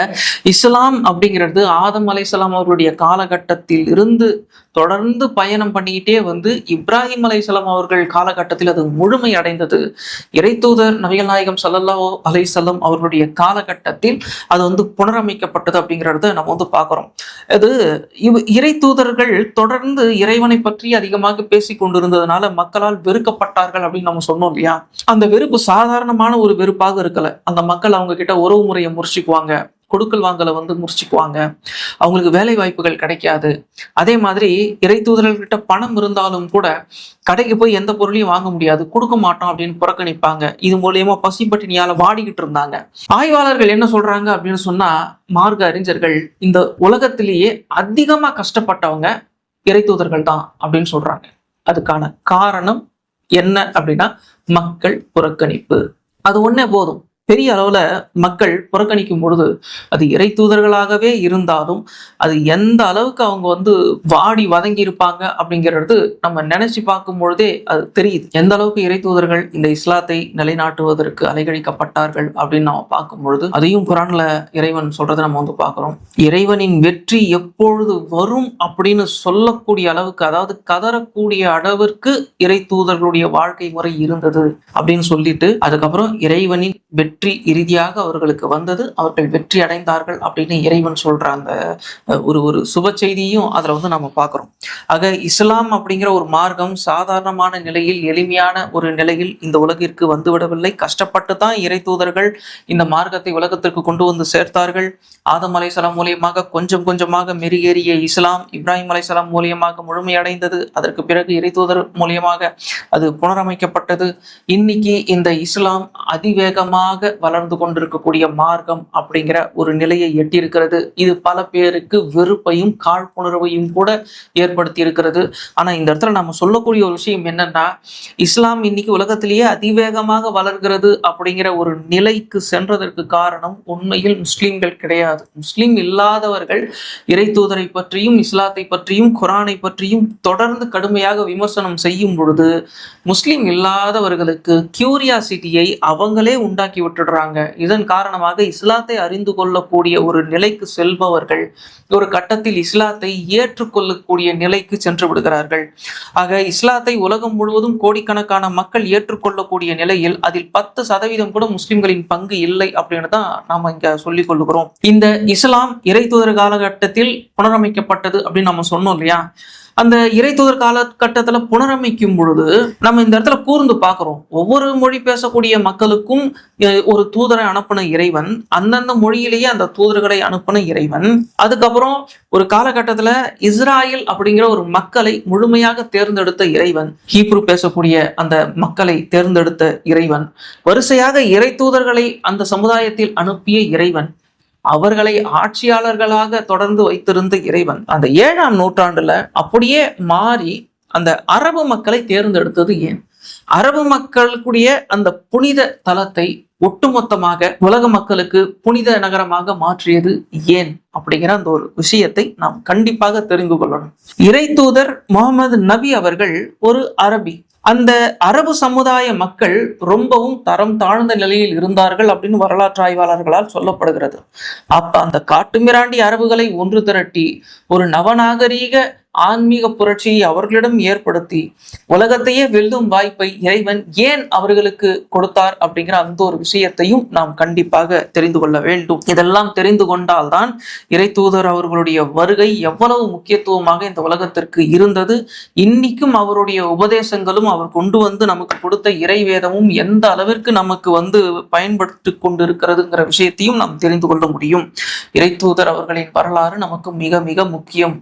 இஸ்லாம் அப்படிங்கிறது ஆதம் அலைஹிஸ்ஸலாம் அவர்களுடைய காலகட்டத்தில் இருந்து தொடர்ந்து பயணம் பண்ணிக்கிட்டே இப்ராஹிம் அலைஹிஸ்ஸலாம் அவர்கள் காலகட்டத்தில் அது முழுமை அடைந்தது. இறை தூதர் நபிகள் நாயகம் ஸல்லல்லாஹு அலைஹி வஸல்லம் அவர்களுடைய காலகட்டத்தில் அது புனரமைக்கப்பட்டது அப்படிங்கிறத நம்ம பார்க்கிறோம். அது இறை தூதர்கள் தொடர்ந்து இறைவனை பற்றி அதிகமாக பேசி கொண்டிருந்ததுனால மக்களால் வெறுக்கப்பட்டார்கள் அப்படின்னு நம்ம சொன்னோம் இல்லையா? அந்த வெறுப்பு சாதாரணமான ஒரு வெறுப்பாக இருக்கல. அந்த மக்கள் அவங்க கிட்ட உறவு முறையை முறிச்சுக்குவாங்க, கொடுக்கல் வாங்கலை முறிச்சுக்குவாங்க, அவங்களுக்கு வேலை வாய்ப்புகள் கிடைக்காது. அதே மாதிரி இறை தூதர்கள்கிட்ட பணம் இருந்தாலும் கூட கடைக்கு போய் எந்த பொருளையும் வாங்க முடியாது, கொடுக்க மாட்டோம் அப்படின்னு புறக்கணிப்பாங்க. இது மூலியமா பசி பட்டினியால வாடிக்கிட்டு இருந்தாங்க. ஆய்வாளர்கள் என்ன சொல்றாங்க அப்படின்னு சொன்னா, மார்க்க அறிஞர்கள் இந்த உலகத்திலேயே அதிகமா கஷ்டப்பட்டவங்க இறை தூதர்கள் தான் அப்படின்னு சொல்றாங்க. அதுக்கான காரணம் என்ன அப்படின்னா மக்கள் புறக்கணிப்பு. அது ஒன்னே போதும். பெரிய அளவுல மக்கள் புறக்கணிக்கும் பொழுது அது இறை தூதர்களாகவே இருந்தாலும் அது எந்த அளவுக்கு அவங்க வாடி வதங்கி இருப்பாங்க அப்படிங்கிறது நம்ம நினைச்சு பார்க்கும் பொழுதே அது தெரியுது. எந்த அளவுக்கு இறை தூதர்கள் இந்த இஸ்லாத்தை நிலைநாட்டுவதற்கு அலைகழிக்கப்பட்டார்கள் அப்படின்னு நம்ம பார்க்கும் பொழுது அதையும் குரான்ல இறைவன் சொல்றதை நம்ம பார்க்கிறோம். இறைவனின் வெற்றி எப்பொழுது வரும் அப்படின்னு சொல்லக்கூடிய அளவுக்கு, அதாவது கதறக்கூடிய அளவிற்கு இறை தூதர்களுடைய வாழ்க்கை முறை இருந்தது அப்படின்னு சொல்லிட்டு அதுக்கப்புறம் இறைவனின் வெற்றி இறுதியாக அவர்களுக்கு வந்தது, அவர்கள் வெற்றி அடைந்தார்கள் அப்படின்னு இறைவன் சொல்ற அந்த ஒரு சுப செய்தியும் அதுல நம்ம பார்க்கிறோம். ஆக இஸ்லாம் அப்படிங்கிற ஒரு மார்க்கம் சாதாரணமான நிலையில், எளிமையான ஒரு நிலையில் இந்த உலகிற்கு வந்துவிடவில்லை. கஷ்டப்பட்டு தான் இறை தூதர்கள் இந்த மார்க்கத்தை உலகத்திற்கு கொண்டு வந்து சேர்த்தார்கள். ஆதம் அலைஹிஸ்ஸலாம் மூலியமாக கொஞ்சம் கொஞ்சமாக மெருகேறிய இஸ்லாம் இப்ராஹிம் அலைஹிஸ்ஸலாம் மூலியமாக முழுமையடைந்தது. அதற்கு பிறகு இறை தூதர் மூலியமாக அது புனரமைக்கப்பட்டது. இன்னைக்கு இந்த இஸ்லாம் அதிவேகமாக வளர்ந்து கொண்டிருக்கக்கூடிய மார்க்கம் அப்படிங்கிற ஒரு நிலையை எட்டியிருக்கிறது. இது பல பேருக்கு வெறுப்பையும் காழ்ப்புணர்வையும் கூட ஏற்படுத்தி இருக்கிறது. ஆனா இந்த இடத்துல நம்ம சொல்லக்கூடிய ஒரு விஷயம் என்னன்னா, இஸ்லாம் இன்னைக்கு உலகத்திலேயே அதிவேகமாக வளர்கிறது அப்படிங்கிற ஒரு நிலைக்கு சென்றதற்கு காரணம் உண்மையில் முஸ்லிம்கள் கிடையாது. முஸ்லிம் இல்லாதவர்கள் இறை தூதரை பற்றியும் இஸ்லாத்தை பற்றியும் குரானை பற்றியும் தொடர்ந்து கடுமையாக விமர்சனம் செய்யும் பொழுது முஸ்லிம் இல்லாதவர்களுக்கு கியூரியாசிட்டியை அவங்களே உண்டாக்கி விட்டுடுறாங்க. இதன் காரணமாக இஸ்லாத்தை அறிந்து கொள்ளக்கூடிய ஒரு நிலைக்கு செல்பவர்கள் ஒரு கட்டத்தில் இஸ்லாத்தை ஏற்றுக்கொள்ளக்கூடிய நிலைக்கு சென்று விடுகிறார்கள். ஆக இஸ்லாத்தை உலகம் முழுவதும் கோடிக்கணக்கான மக்கள் ஏற்றுக்கொள்ளக்கூடிய நிலையில் அதில் 10% கூட முஸ்லிம்களின் பங்கு இல்லை அப்படின்னு தான் நாம இங்க சொல்லிக் கொள்ளுகிறோம். இந்த இஸ்லாம் இறை தூதர் காலகட்டத்தில் புனரமைக்கப்பட்டது அப்படின்னு நம்ம சொன்னோம் இல்லையா? அந்த இறை தூதர் காலகட்டத்துல புனரமைக்கும் பொழுது நம்ம இந்த இடத்துல கூர்ந்து பார்க்கிறோம். ஒவ்வொரு மொழி பேசக்கூடிய மக்களுக்கும் ஒரு தூதரை அனுப்பின இறைவன், அந்தந்த மொழியிலேயே அந்த தூதர்களை அனுப்பின இறைவன். அதுக்கப்புறம் ஒரு காலகட்டத்துல இஸ்ராயல் அப்படிங்கிற ஒரு மக்களை முழுமையாக தேர்ந்தெடுத்த இறைவன், ஹீப்ரு பேசக்கூடிய அந்த மக்களை தேர்ந்தெடுத்த இறைவன், வரிசையாக இறை தூதர்களை அந்த சமுதாயத்தில் அனுப்பிய இறைவன். அவர்களை ஆட்சியாளர்களாக தொடர்ந்து வைத்திருந்த இறைவன் அந்த 7ஆம் நூற்றாண்டுல அப்படியே மாறி அந்த அரபு மக்களை தேர்ந்தெடுத்தது ஏன்? அரபு மக்களுடைய அந்த புனித தலத்தை ஒட்டுமொத்தமாக உலக மக்களுக்கு புனித நகரமாக மாற்றியது ஏன் அப்படிங்கிற அந்த ஒரு விஷயத்தை நாம் கண்டிப்பாக தெரிந்து கொள்ளணும். இறை தூதர் முகமது நபி அவர்கள் ஒரு அரபி. அந்த அரபு சமுதாய மக்கள் ரொம்பவும் தரம் தாழ்ந்த நிலையில் இருந்தார்கள் அப்படின்னு வரலாற்று ஆய்வாளர்களால் சொல்லப்படுகிறது. அப்ப அந்த காட்டுமிராண்டி அரபுகளை ஒன்று திரட்டி ஒரு நவநாகரீக ஆன்மீக புரட்சியை அவர்களிடம் ஏற்படுத்தி உலகத்தையே வெல்லும் வாய்ப்பை இறைவன் ஏன் அவர்களுக்கு கொடுத்தார் அப்படிங்கிற அந்த ஒரு விஷயத்தையும் நாம் கண்டிப்பாக தெரிந்து கொள்ள வேண்டும். இதெல்லாம் தெரிந்து கொண்டால்தான் இறை தூதர் அவர்களுடைய வருகை எவ்வளவு முக்கியத்துவமாக இந்த உலகத்திற்கு இருந்தது, இன்னைக்கும் அவருடைய உபதேசங்களும் அவர் கொண்டு வந்து நமக்கு கொடுத்த இறை வேதமும் எந்த அளவிற்கு நமக்கு பயன்படுத்தி கொண்டிருக்கிறதுங்கிற விஷயத்தையும் நாம் தெரிந்து கொள்ள முடியும். இறை தூதர் அவர்களின் வரலாறு நமக்கு மிக மிக முக்கியம்.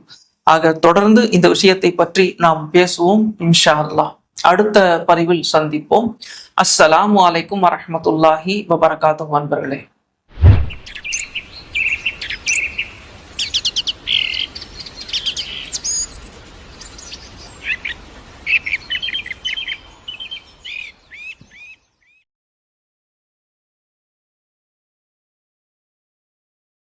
ஆக தொடர்ந்து இந்த விஷயத்தை பற்றி நாம் பேசுவோம் இன்ஷா அல்லாஹ். அடுத்த பதிவில் சந்திப்போம். அஸ்ஸலாமு அலைக்கும் வரஹ்மத்துல்லாஹி வபரகாத்துஹு அன்பர்களே.